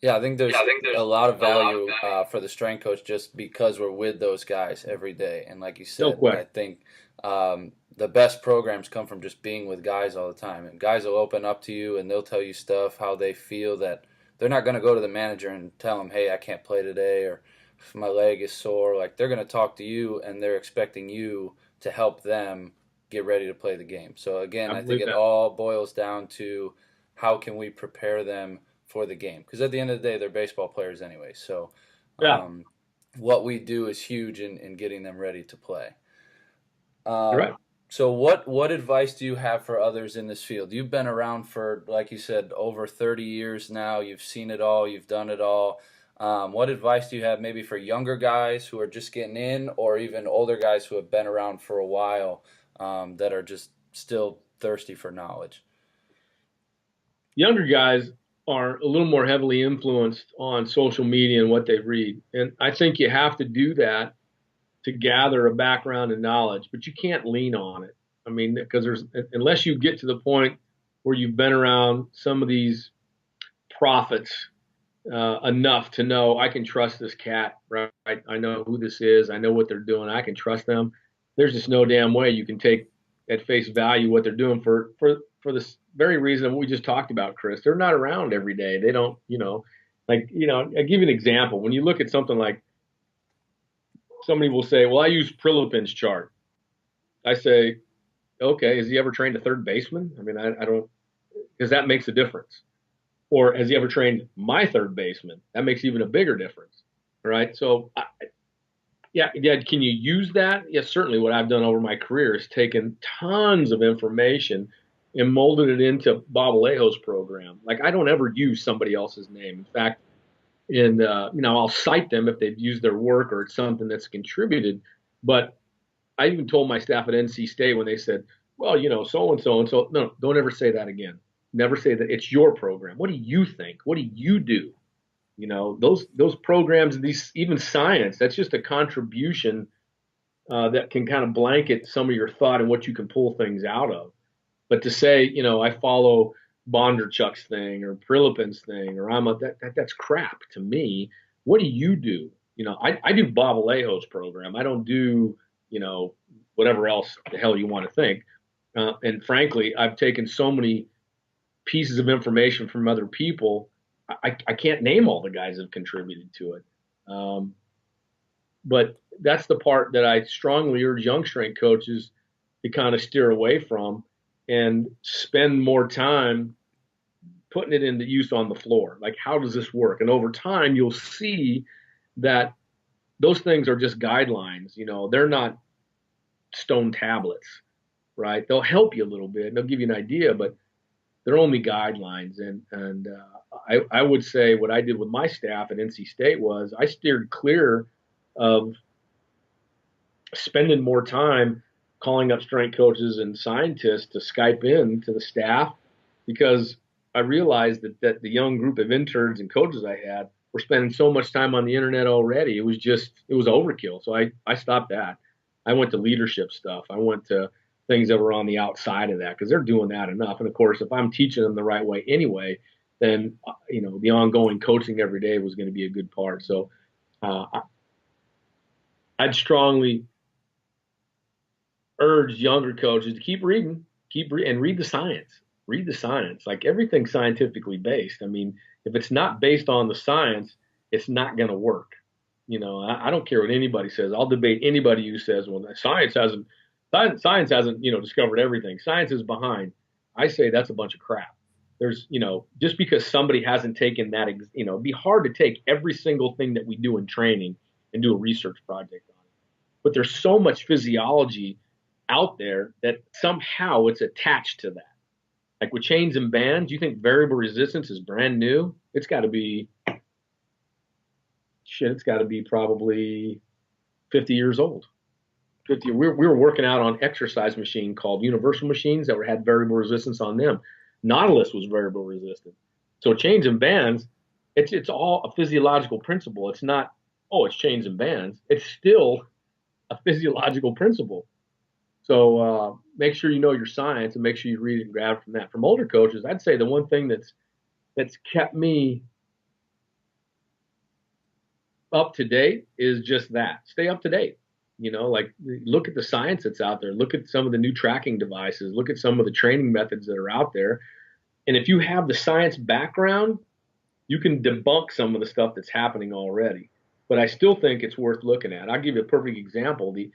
Yeah, I think there's a lot of value for the strength coach just because we're with those guys every day. And like you said, I think the best programs come from just being with guys all the time. And guys will open up to you and they'll tell you stuff, how they feel, that they're not going to go to the manager and tell him, hey, I can't play today, or my leg is sore. Like, they're going to talk to you, and they're expecting you to help them get ready to play the game. So again, I think it all boils down to how can we prepare them for the game, because at the end of the day, they're baseball players anyway. So what we do is huge in getting them ready to play. You're right. So what advice do you have for others in this field? You've been around for, like you said, over 30 years now. You've seen it all. You've done it all. What advice do you have maybe for younger guys who are just getting in, or even older guys who have been around for a while that are just still thirsty for knowledge? Younger guys are a little more heavily influenced on social media and what they read. And I think you have to do that to gather a background and knowledge, but you can't lean on it. I mean, because unless you get to the point where you've been around some of these prophets enough to know, I can trust this cat, right? I know who this is. I know what they're doing. I can trust them. There's just no damn way you can take at face value what they're doing for this very reason of what we just talked about, Chris. They're not around every day. They don't, I'll give you an example. When you look at something like, somebody will say, well, I use Prilipin's chart. I say, okay, has he ever trained a third baseman? I mean, I don't, because that makes a difference. Or has he ever trained my third baseman? That makes even a bigger difference, right? So, can you use that? Yes, certainly. What I've done over my career is taken tons of information and molded it into Bob Alejo's program. Like, I don't ever use somebody else's name. In fact, I'll cite them if they've used their work or it's something that's contributed. But I even told my staff at NC State when they said, well, so-and-so and so. No, don't ever say that again. Never say that. It's your program. What do you think? What do you do? Those programs, these, even science, that's just a contribution that can kind of blanket some of your thought and what you can pull things out of. But to say, I follow Bondarchuk's thing or Prilipin's thing, or that's crap to me. What do you do? I do Bob Alejo's program. I don't do, whatever else the hell you want to think. And frankly, I've taken so many pieces of information from other people. I can't name all the guys that have contributed to it. But that's the part that I strongly urge young strength coaches to kind of steer away from and spend more time putting it into use on the floor. Like, how does this work? And over time, you'll see that those things are just guidelines. They're not stone tablets, right? They'll help you a little bit. They'll give you an idea, but they're only guidelines. And I would say what I did with my staff at NC State was I steered clear of spending more time calling up strength coaches and scientists to Skype in to the staff, because I realized that the young group of interns and coaches I had were spending so much time on the internet already. It was overkill. So I stopped that. I went to leadership stuff. I went to things that were on the outside of that, because they're doing that enough. And of course, if I'm teaching them the right way anyway, then, the ongoing coaching every day was going to be a good part. So I'd strongly urge younger coaches to keep reading, and read the science. Read the science. Like, everything's scientifically based. I mean, if it's not based on the science, it's not going to work. I don't care what anybody says. I'll debate anybody who says, well, science hasn't, discovered everything. Science is behind. I say that's a bunch of crap. There's, just because somebody hasn't taken that, it'd be hard to take every single thing that we do in training and do a research project on it. But there's so much physiology out there that somehow it's attached to that. Like with chains and bands, you think variable resistance is brand new? It's got to be probably 50 years old. We were working out on exercise machine called universal machines that had variable resistance on them. Nautilus was variable resistant. So chains and bands, it's all a physiological principle. It's not, it's chains and bands. It's still a physiological principle. So make sure you know your science and make sure you read it and grab from that. From older coaches, I'd say the one thing that's kept me up to date is just that. Stay up to date. Look at the science that's out there. Look at some of the new tracking devices. Look at some of the training methods that are out there. And if you have the science background, you can debunk some of the stuff that's happening already. But I still think it's worth looking at. I'll give you a perfect example. The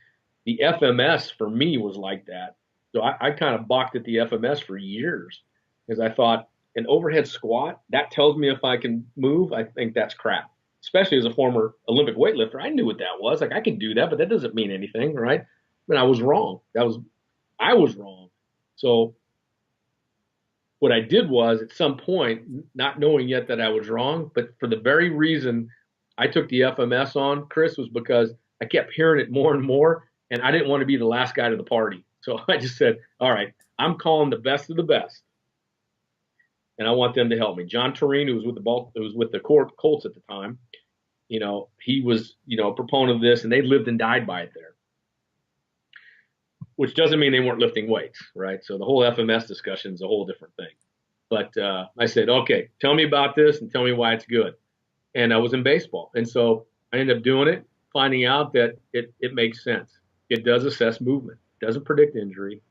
FMS for me was like that. So I kind of balked at the FMS for years because I thought an overhead squat, that tells me if I can move. I think that's crap. Especially as a former Olympic weightlifter, I knew what that was. Like, I can do that, but that doesn't mean anything, right? I was wrong. I was wrong. So what I did was, at some point, not knowing yet that I was wrong, but for the very reason I took the FMS on, Chris, was because I kept hearing it more and more, and I didn't want to be the last guy to the party. So I just said, all right, I'm calling the best of the best, and I want them to help me. John Tureen, who was with the Colts at the time, he was, a proponent of this, and they lived and died by it there. Which doesn't mean they weren't lifting weights, right? So the whole FMS discussion is a whole different thing. But I said, okay, tell me about this and tell me why it's good. And I was in baseball, and so I ended up doing it, finding out that it makes sense. It does assess movement, doesn't predict injury.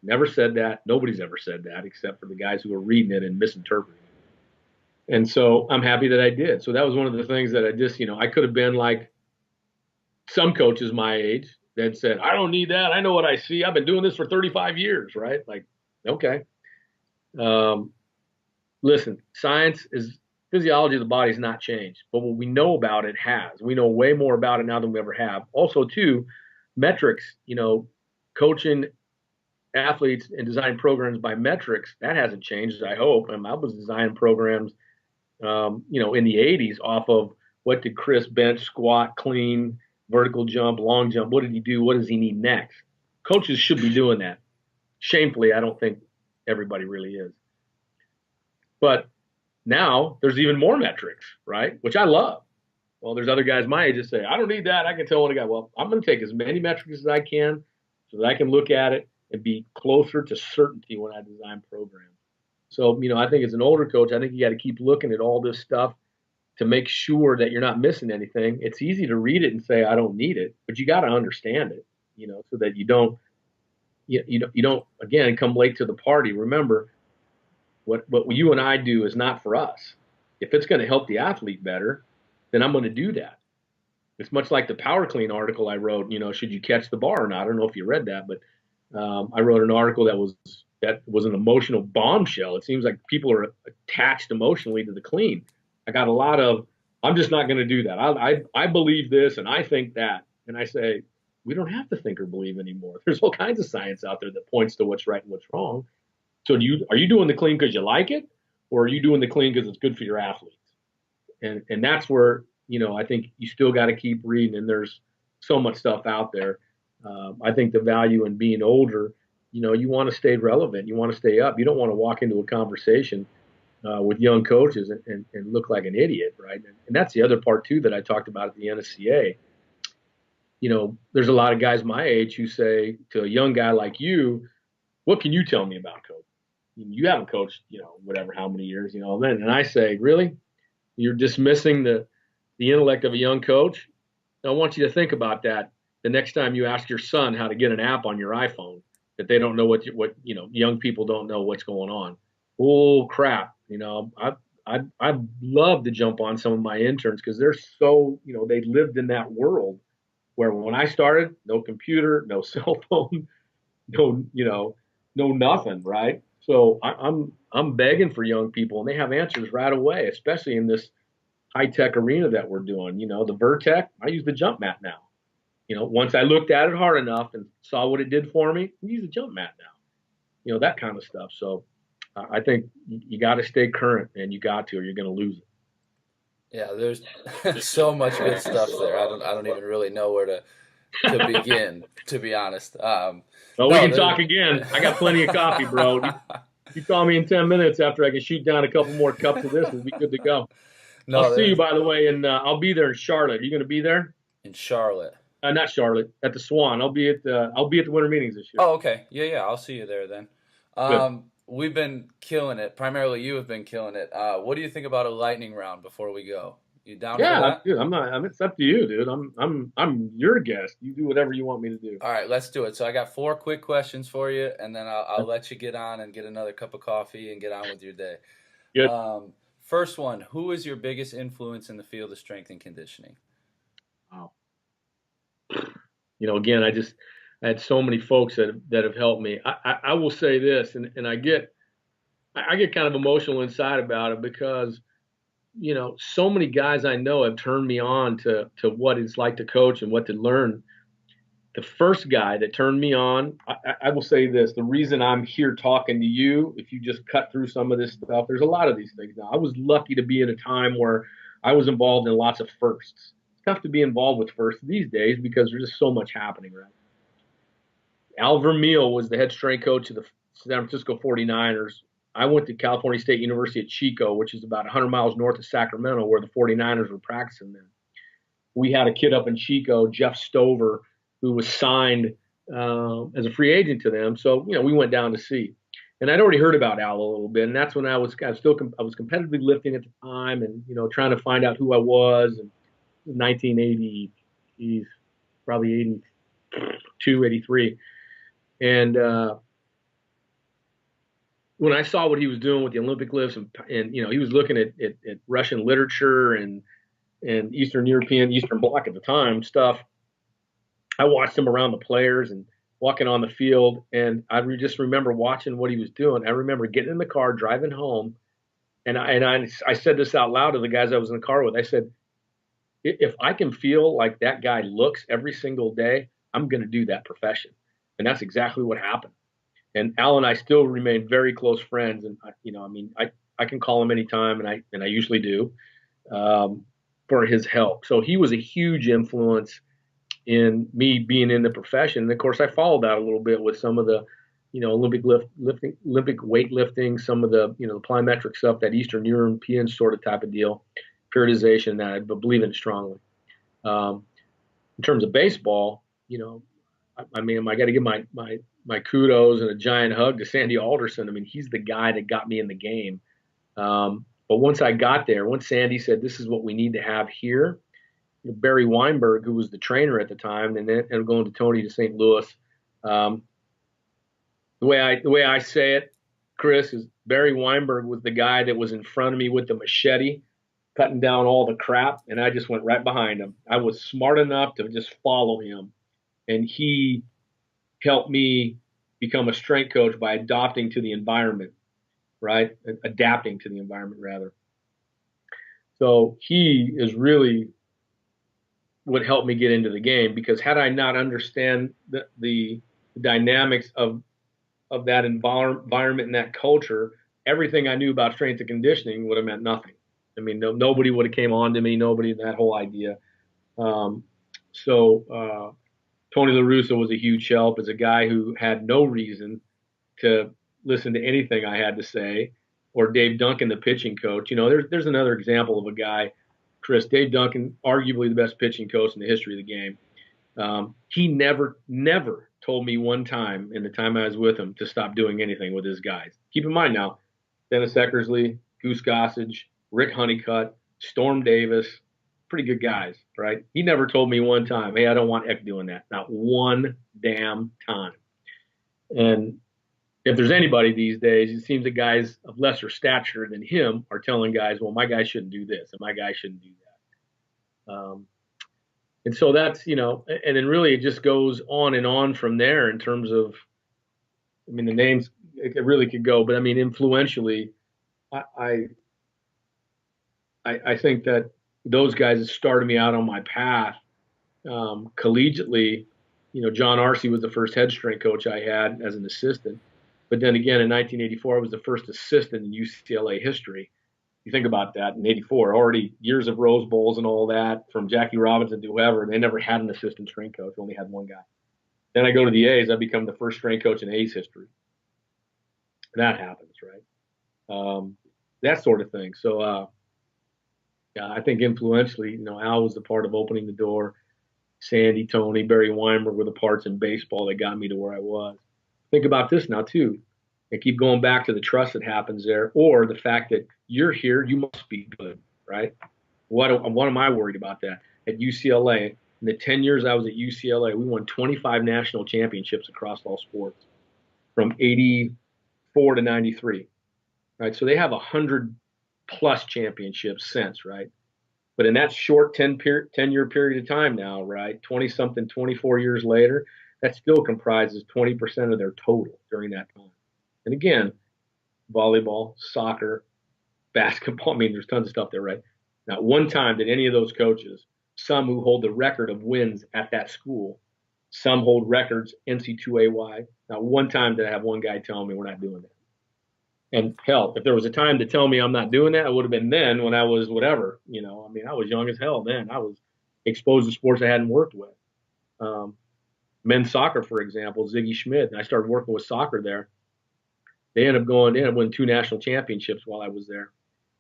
Never said that. Nobody's ever said that except for the guys who are reading it and misinterpreting it. And so I'm happy that I did. So that was one of the things that I just, I could have been like some coaches my age that said, I don't need that. I know what I see. I've been doing this for 35 years, right? Like, okay. Listen, physiology of the body has not changed, but what we know about it has. We know way more about it now than we ever have. Also, too, metrics, coaching athletes and designing programs by metrics, that hasn't changed, I hope. I was designing programs, in the 80s off of what did Chris bench, squat, clean, vertical jump, long jump. What did he do? What does he need next? Coaches should be doing that. Shamefully, I don't think everybody really is. But now there's even more metrics, right? Which I love. Well, there's other guys my age that say, I don't need that. I can tell when a guy, well, I'm going to take as many metrics as I can so that I can look at it and be closer to certainty when I design programs. So, I think as an older coach, I think you got to keep looking at all this stuff to make sure that you're not missing anything. It's easy to read it and say, I don't need it, but you got to understand it, so that you don't, again, come late to the party. Remember, what you and I do is not for us. If it's going to help the athlete better, then I'm going to do that. It's much like the Power Clean article I wrote, should you catch the bar or not? I don't know if you read that, but I wrote an article that was an emotional bombshell. It seems like people are attached emotionally to the clean. I got a lot of, I'm just not going to do that. I believe this and I think that. And I say, we don't have to think or believe anymore. There's all kinds of science out there that points to what's right and what's wrong. So are you doing the clean because you like it, or are you doing the clean because it's good for your athletes? And that's where, I think you still got to keep reading, and there's so much stuff out there. I think the value in being older, you want to stay relevant. You want to stay up. You don't want to walk into a conversation with young coaches and look like an idiot, right? And that's the other part, too, that I talked about at the NSCA. There's a lot of guys my age who say to a young guy like you, what can you tell me about coach? you haven't coached, whatever, how many years, and I say, really? You're dismissing the intellect of a young coach? I want you to think about that the next time you ask your son how to get an app on your iPhone, that they don't know what young people don't know what's going on. Oh crap. I'd love to jump on some of my interns because they're so, they lived in that world where when I started, no computer, no cell phone, no, no nothing, right? So I'm begging for young people, and they have answers right away, especially in this high-tech arena that we're doing. The Vertec, I use the jump mat now. Once I looked at it hard enough and saw what it did for me, I use the jump mat now. That kind of stuff. So I think you got to stay current, and you got to, or you're going to lose it. Yeah, there's so much good stuff there. I don't even really know where to begin, to be honest. Well, we can talk again. I got plenty of coffee, bro. You call me in 10 minutes after I can shoot down a couple more cups of this, we'll be good to go. No, I'll see you, by the way, and I'll be there in Charlotte. Are you going to be there? In Charlotte? Not Charlotte, at the Swan. I'll be at the winter meetings this year. Oh, okay. Yeah. I'll see you there then. We've been killing it. Primarily, you have been killing it. What do you think about a lightning round before we go? You down for that? Yeah, dude. It's up to you, dude. I'm your guest. You do whatever you want me to do. All right, let's do it. So I got 4 quick questions for you, and then I'll let you get on and get another cup of coffee and get on with your day. Good. First one, who is your biggest influence in the field of strength and conditioning? Wow. Again, I had so many folks that have helped me. I will say this, and I get kind of emotional inside about it because, so many guys I know have turned me on to what it's like to coach and what to learn. The first guy that turned me on, I will say this, the reason I'm here talking to you, if you just cut through some of this stuff, there's a lot of these things now. I was lucky to be in a time where I was involved in lots of firsts. It's tough to be involved with firsts these days because there's just so much happening, right? Al Vermeil was the head strength coach of the San Francisco 49ers. I went to California State University at Chico, which is about 100 miles north of Sacramento, where the 49ers were practicing then. We had a kid up in Chico, Jeff Stover, who was signed as a free agent to them. So, we went down to see. And I'd already heard about Al a little bit, and that's when I was competitively lifting at the time, and trying to find out who I was. And 1980, he's probably 82, 83, and when I saw what he was doing with the Olympic lifts, and he was looking at Russian literature and Eastern European, Eastern Bloc at the time stuff. I watched him around the players and walking on the field, and I just remember watching what he was doing. I remember getting in the car, driving home, and I said this out loud to the guys I was in the car with. I said, if I can feel like that guy looks every single day, I'm going to do that profession. And that's exactly what happened. And Al and I still remain very close friends. And I can call him anytime, and I usually do, for his help. So he was a huge influence in me being in the profession. And of course, I followed that a little bit with some of the, Olympic weightlifting, some of the, the plyometric stuff, that Eastern European sort of type of deal, periodization, that I believe in strongly. In terms of baseball, I got to give my kudos and a giant hug to Sandy Alderson. He's the guy that got me in the game. But once I got there, once Sandy said, this is what we need to have here, Barry Weinberg, who was the trainer at the time, and then going to Tony to St. Louis. The way I say it, Chris, is Barry Weinberg was the guy that was in front of me with the machete, cutting down all the crap, and I just went right behind him. I was smart enough to just follow him, and he helped me become a strength coach by adapting to the environment, right? Adapting to the environment, rather. So he is really what helped me get into the game, because had I not understand the dynamics of that environment and that culture, everything I knew about strength and conditioning would have meant nothing. Nobody would have came on to me, that whole idea. Tony La Russa was a huge help as a guy who had no reason to listen to anything I had to say, or Dave Duncan, the pitching coach. There's another example of a guy, Chris, Dave Duncan, arguably the best pitching coach in the history of the game. He never told me one time in the time I was with him to stop doing anything with his guys. Keep in mind now, Dennis Eckersley, Goose Gossage, Rick Honeycutt, Storm Davis, pretty good guys, right? He never told me one time, hey, I don't want Eck doing that. Not one damn time. And if there's anybody these days, it seems that guys of lesser stature than him are telling guys, well, my guy shouldn't do this and my guy shouldn't do that. And so that's, and then really it just goes on and on from there in terms of, I mean, the names, it really could go, but I mean, influentially, I think that those guys that started me out on my path collegiately. John Arcee was the first head strength coach I had as an assistant. But then again, in 1984, I was the first assistant in UCLA history. You think about that, in 84, already years of Rose Bowls and all that, from Jackie Robinson to whoever, they never had an assistant strength coach, only had one guy. Then I go to the A's, I become the first strength coach in A's history. That happens, right? That sort of thing. So, yeah, I think influentially, Al was the part of opening the door. Sandy, Tony, Barry Weinberg were the parts in baseball that got me to where I was. Think about this now, too. I keep going back to the trust that happens there, or the fact that you're here, you must be good, right? What am I worried about that? At UCLA, in the 10 years I was at UCLA, we won 25 national championships across all sports from 84 to 93, right? So they have 100-plus championships since, right? But in that short 10-year period of time now, right, 20-something, 24 years later, that still comprises 20% of their total during that time. And again, volleyball, soccer, basketball, I mean, there's tons of stuff there, right? Not one time did any of those coaches, some who hold the record of wins at that school, some hold records NC2A-wide, not one time did I have one guy tell me we're not doing that. And hell, if there was a time to tell me I'm not doing that, it would have been then when I was whatever, I mean, I was young as hell then. I was exposed to sports I hadn't worked with. Men's soccer, for example, Ziggy Schmidt, and I started working with soccer there. They ended up going in and winning 2 national championships while I was there.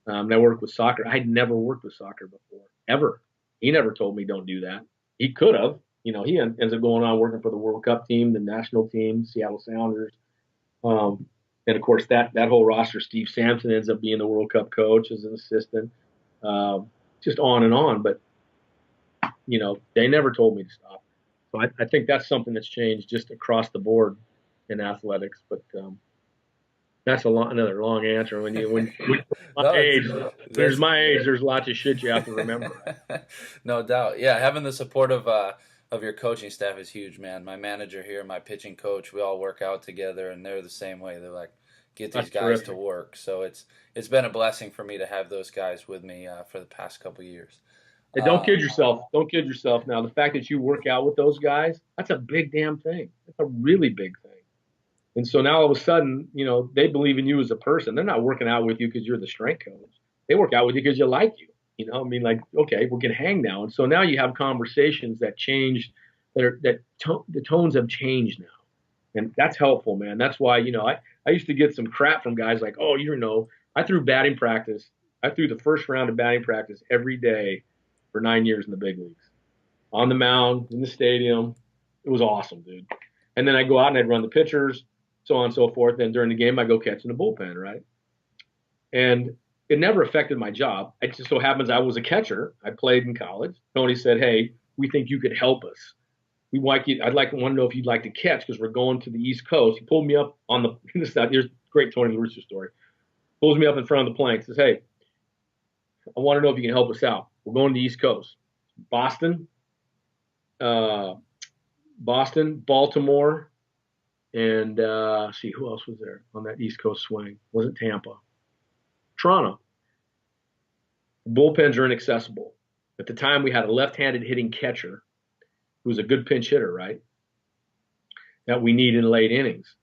And I worked with soccer. I'd never worked with soccer before, ever. He never told me don't do that. He could have. He ends up going on working for the World Cup team, the national team, Seattle Sounders. And, of course, that whole roster, Steve Sampson ends up being the World Cup coach as an assistant, just on and on. But, they never told me to stop. So I think that's something that's changed just across the board in athletics. But that's another long answer. When my age, there's lots of shit you have to remember. No doubt. Yeah, having the support of your coaching staff is huge, man. My manager here, my pitching coach, we all work out together, and they're the same way. They're like, get these guys to work. So it's been a blessing for me to have those guys with me for the past couple of years. Hey, don't kid yourself. Don't kid yourself now. The fact that you work out with those guys, that's a big damn thing. That's a really big thing. And so now all of a sudden, they believe in you as a person. They're not working out with you because you're the strength coach. They work out with you because you like you. I mean, like, okay, we can hang now. And so now you have conversations that change, the tones have changed now. And that's helpful, man. That's why, I used to get some crap from guys like, oh, I threw batting practice. I threw the first round of batting practice every day for 9 years in the big leagues. On the mound, in the stadium. It was awesome, dude. And then I'd go out and I'd run the pitchers, so on and so forth. Then during the game, I'd go catch in the bullpen, right? And it never affected my job. It just so happens I was a catcher. I played in college. Tony said, hey, we think you could help us. Want to know if you'd like to catch because we're going to the East Coast. He pulled me up on here's a great Tony La Russa story. Pulls me up in front of the plane. Says, hey, I want to know if you can help us out. We're going to the East Coast. Boston, Baltimore, and see who else was there on that East Coast swing. Wasn't Tampa. Toronto. Bullpens are inaccessible. At the time, we had a left-handed hitting catcher who was a good pinch hitter, right? That we need in late innings.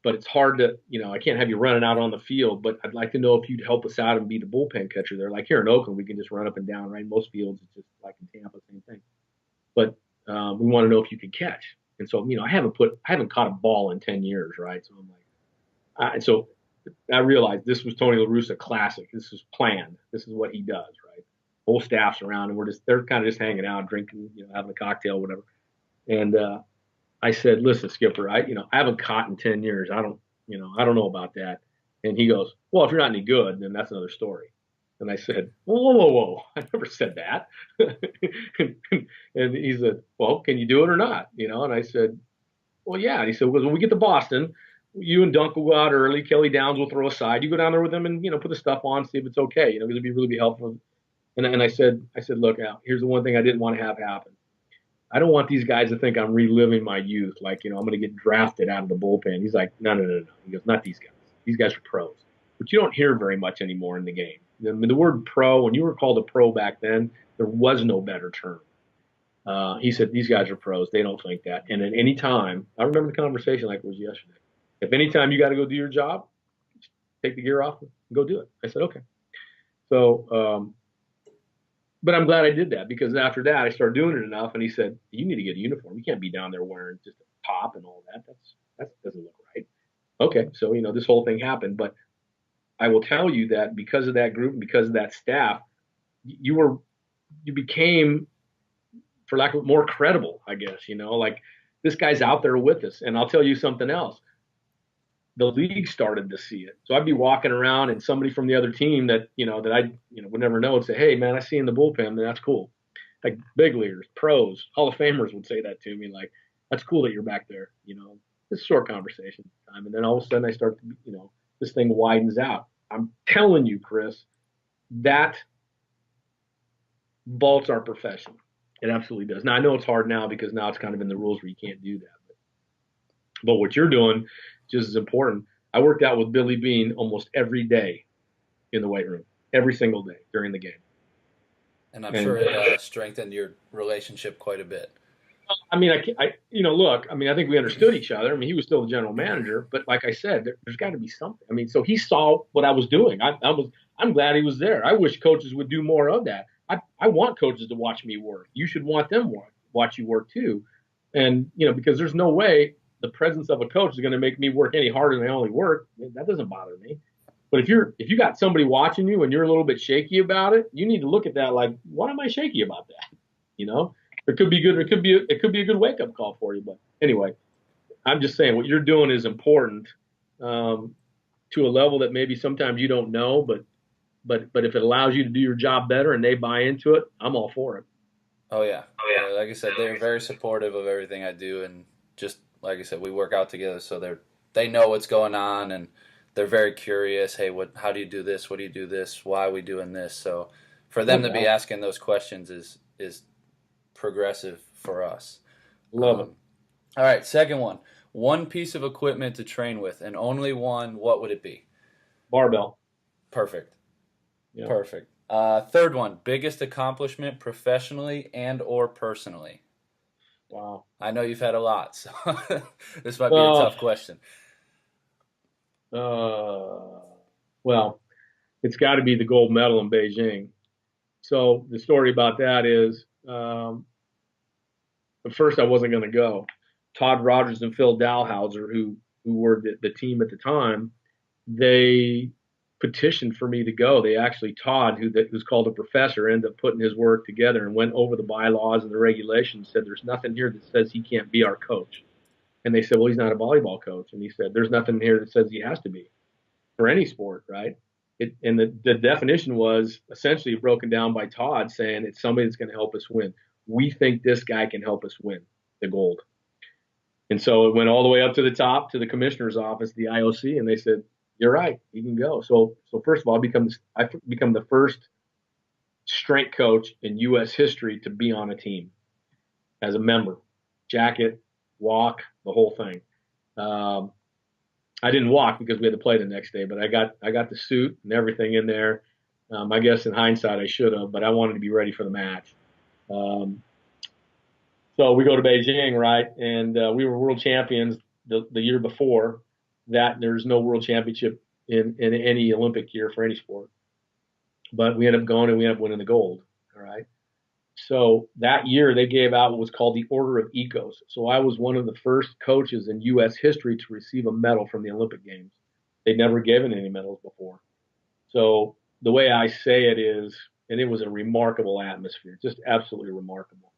But it's hard to, I can't have you running out on the field, but I'd like to know if you'd help us out and be the bullpen catcher there. Like here in Oakland, we can just run up and down, right? Most fields, it's just like in Tampa, same thing. But we want to know if you can catch. And so, I haven't caught a ball in 10 years, right? So I'm like, and so I realized this was Tony La Russa classic. This is planned. This is what he does, right? Whole staff's around, and they're kind of just hanging out, drinking, having a cocktail, whatever. And I said, listen, Skipper, I haven't caught in 10 years. I don't know about that. And he goes, well, if you're not any good, then that's another story. And I said, whoa. I never said that. And he said, well, can you do it or not? And I said, well, yeah. And he said, well, when we get to Boston, you and Dunk will go out early. Kelly Downs will throw a side. You go down there with him and, put the stuff on, see if it's okay, because it'd be really helpful. And I said, look, Al, here's the one thing I didn't want to have happen. I don't want these guys to think I'm reliving my youth, like, I'm going to get drafted out of the bullpen. He's like, no. He goes, not these guys. These guys are pros. But you don't hear very much anymore in the game. The word pro, when you were called a pro back then, there was no better term. He said, these guys are pros. They don't think that. And at any time, I remember the conversation like it was yesterday. If any time you got to go do your job, take the gear off and go do it. I said, okay. So, but I'm glad I did that, because after that, I started doing it enough. And he said, you need to get a uniform. You can't be down there wearing just a top and all that. That doesn't look right. Okay. So, this whole thing happened. But I will tell you that because of that group and because of that staff, you became, for lack of more credible, I guess, like this guy's out there with us. And I'll tell you something else. The league started to see it. So I'd be walking around and somebody from the other team that I would never know would say, hey, man, I see you in the bullpen. And that's cool. Like big leaguers, pros, Hall of Famers would say that to me. Like, that's cool that you're back there. It's a short conversation time. And then all of a sudden I start to, this thing widens out. I'm telling you, Chris, that vaults our profession. It absolutely does. Now, I know it's hard now because now it's kind of in the rules where you can't do that. But what you're doing just as important. I worked out with Billy Bean almost every day in the weight room, every single day during the game. And I'm sure it strengthened your relationship quite a bit. I mean, look, I think we understood each other. I mean, he was still the general manager, but like I said, there's got to be something. I mean, so he saw what I was doing. I'm glad he was there. I wish coaches would do more of that. I want coaches to watch me work. You should want them watch you work too. And, because there's no way the presence of a coach is going to make me work any harder than I only work. That doesn't bother me. But if you got somebody watching you and you're a little bit shaky about it, you need to look at that like, why am I shaky about that? It could be good. It could be a good wake up call for you. But anyway, I'm just saying what you're doing is important to a level that maybe sometimes you don't know, but if it allows you to do your job better and they buy into it, I'm all for it. Oh yeah. Like I said, they're very supportive of everything I do, and just like I said, we work out together, so they know what's going on, and they're very curious. Hey, how do you do this? What do you do this? Why are we doing this? So for them to be asking those questions is progressive for us. Love it. All right, second one. One piece of equipment to train with, and only one. What would it be? Barbell. Perfect. Yeah. Perfect. Third one. Biggest accomplishment professionally and or personally. Wow. I know you've had a lot, so this might be a tough question. Well, it's got to be the gold medal in Beijing. So the story about that is, at first I wasn't going to go. Todd Rogers and Phil Dalhouser, who were the team at the time, they petitioned for me to go. They actually, Todd, who's called a professor, ended up putting his work together and went over the bylaws and the regulations, said there's nothing here that says he can't be our coach. And they said, well, he's not a volleyball coach. And he said, there's nothing here that says he has to be for any sport, right? And the definition was essentially broken down by Todd, saying it's somebody that's going to help us win. We think this guy can help us win the gold. And so it went all the way up to the top, to the commissioner's office, the IOC, and they said, you're right, you can go. So first of all, I become the first strength coach in U.S. history to be on a team as a member. Jacket, walk, the whole thing. I didn't walk because we had to play the next day, but I got the suit and everything in there. I guess in hindsight I should have, but I wanted to be ready for the match. So we go to Beijing, right? And we were world champions the year before that. There's no world championship in any Olympic year for any sport. But we ended up going and we ended up winning the gold, all right? So that year they gave out what was called the Order of Ecos. So I was one of the first coaches in U.S. history to receive a medal from the Olympic Games. They'd never given any medals before. So the way I say it is, and it was a remarkable atmosphere, just absolutely remarkable.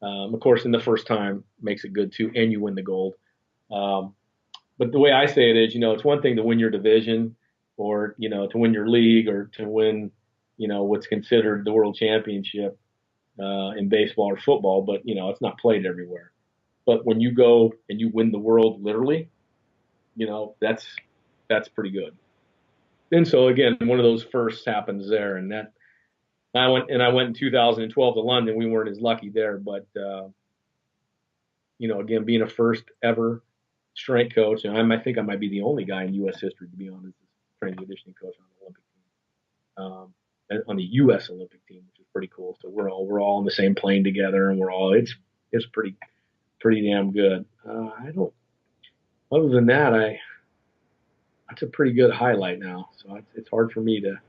Of course, in the first time makes it good too, and you win the gold. But the way I say it is, it's one thing to win your division or, to win your league or to win, what's considered the world championship in baseball or football, but, it's not played everywhere. But when you go and you win the world literally, that's pretty good. And so, again, one of those firsts happens there. And I went in 2012 to London. We weren't as lucky there, but, again, being a first ever strength coach, and I think I might be the only guy in U.S. history to be on as strength and conditioning coach on the Olympic team, on the U.S. Olympic team, which is pretty cool. So we're all on the same plane together, and it's pretty damn good. Other than that, that's a pretty good highlight now. So it's hard for me to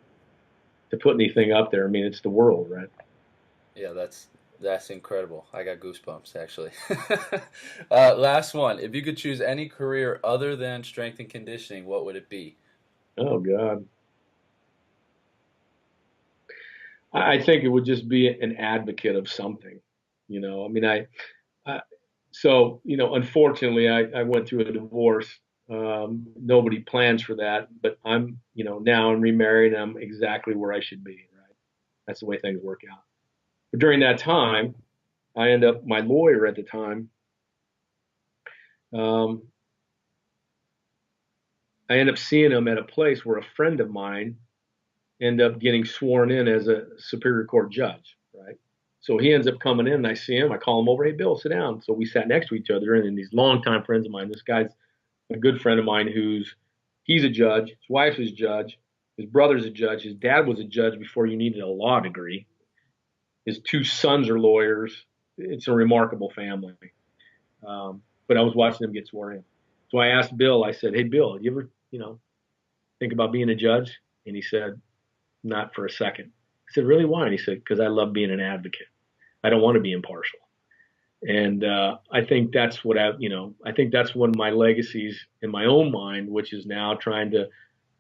put anything up there. I mean, it's the world, right? Yeah, that's incredible. I got goosebumps, actually. Last one. If you could choose any career other than strength and conditioning, what would it be? Oh, God. I think it would just be an advocate of something. Unfortunately, I went through a divorce. Nobody plans for that, but now I'm remarried and I'm exactly where I should be, right? That's the way things work out. But during that time, my lawyer at the time, I ended up seeing him at a place where a friend of mine ended up getting sworn in as a Superior Court judge, right? So he ends up coming in and I see him, I call him over, hey, Bill, sit down. So we sat next to each other and these longtime friends of mine, this guy's a good friend of mine he's a judge, his wife is a judge, his brother's a judge, his dad was a judge before you needed a law degree. His two sons are lawyers. It's a remarkable family. But I was watching them get sworn in. So I asked Bill, I said, hey, Bill, you ever, think about being a judge? And he said, not for a second. I said, really, why? And he said, because I love being an advocate. I don't want to be impartial. And I think that's I think that's one of my legacies in my own mind, which is now trying to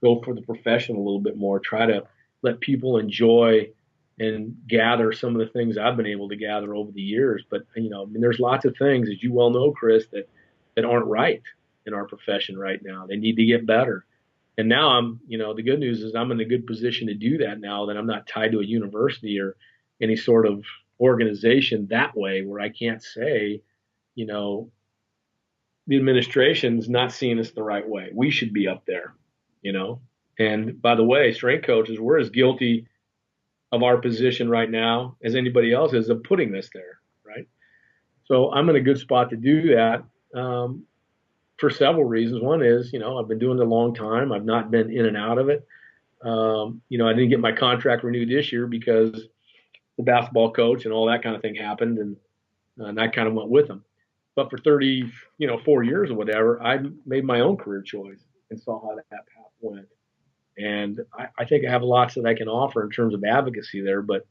go for the profession a little bit more, try to let people enjoy and gather some of the things I've been able to gather over the years. But, there's lots of things, as you well know, Chris, that aren't right in our profession right now. They need to get better. And now the good news is I'm in a good position to do that now that I'm not tied to a university or any sort of organization that way where I can't say, the administration's not seeing us the right way. We should be up there, And by the way, strength coaches, we're as guilty of our position right now as anybody else is of putting this there, right? So I'm in a good spot to do that for several reasons. One is, I've been doing it a long time. I've not been in and out of it. I didn't get my contract renewed this year because the basketball coach and all that kind of thing happened, and I kind of went with them. But for 4 years or whatever, I made my own career choice and saw how that path went. And I think I have lots that I can offer in terms of advocacy there. But,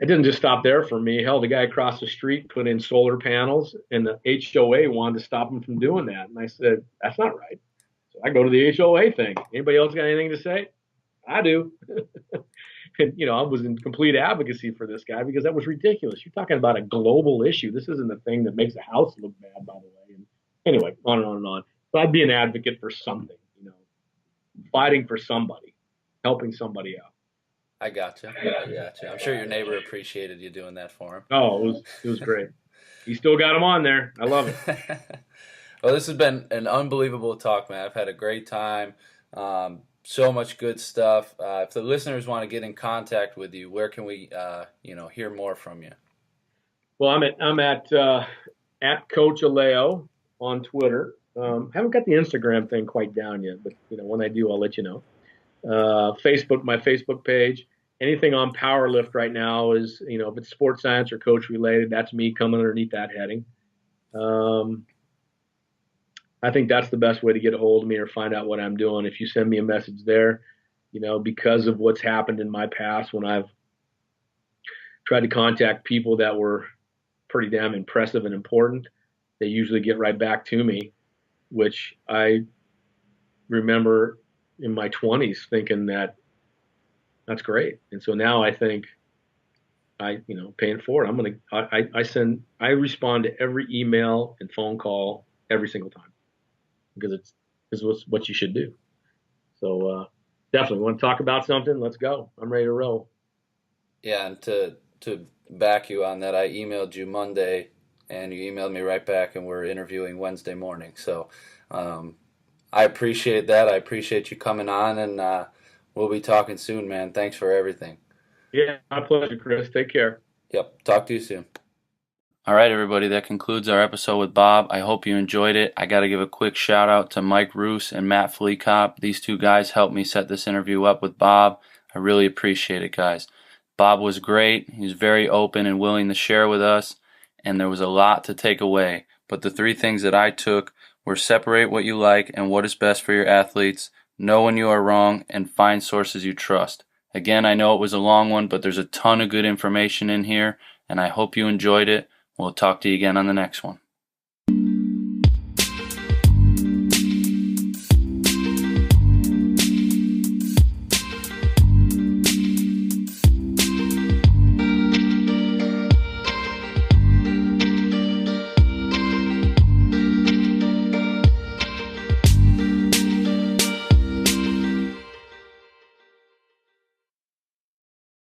it didn't just stop there for me. Hell, the guy across the street put in solar panels, and the HOA wanted to stop him from doing that. And I said, that's not right. So I go to the HOA thing. Anybody else got anything to say? I do. And, I was in complete advocacy for this guy because that was ridiculous. You're talking about a global issue. This isn't the thing that makes a house look bad, by the way. And anyway, on and on and on. So I'd be an advocate for something, fighting for somebody, helping somebody out. I gotcha. I'm sure your neighbor appreciated you doing that for him. Oh, it was great. He still got him on there. I love it. Well, this has been an unbelievable talk, man. I've had a great time. So much good stuff. If the listeners want to get in contact with you, where can we, hear more from you? Well, I'm at Coach Alejo on Twitter. Haven't got the Instagram thing quite down yet, but when I do, I'll let you know. Facebook, my Facebook page. Anything on Powerlift right now is, if it's sports science or coach related, that's me coming underneath that heading. I think that's the best way to get a hold of me or find out what I'm doing. If you send me a message there, because of what's happened in my past when I've tried to contact people that were pretty damn impressive and important, they usually get right back to me, which I remember in my 20s thinking that's great. And so now I think paying for it. I respond to every email and phone call every single time because it's what you should do. So definitely want to talk about something. Let's go. I'm ready to roll. Yeah, and to back you on that, I emailed you Monday, and you emailed me right back, and we're interviewing Wednesday morning. So I appreciate that. I appreciate you coming on, and we'll be talking soon, man. Thanks for everything. Yeah, my pleasure, Chris. Take care. Yep, talk to you soon. All right, everybody, that concludes our episode with Bob. I hope you enjoyed it. I got to give a quick shout out to Mike Roos and Matt Fleekop. These two guys helped me set this interview up with Bob. I really appreciate it, guys. Bob was great. He was very open and willing to share with us, and there was a lot to take away. But the three things that I took were separate what you like and what is best for your athletes, know when you are wrong, and find sources you trust. Again, I know it was a long one, but there's a ton of good information in here, and I hope you enjoyed it. We'll talk to you again on the next one.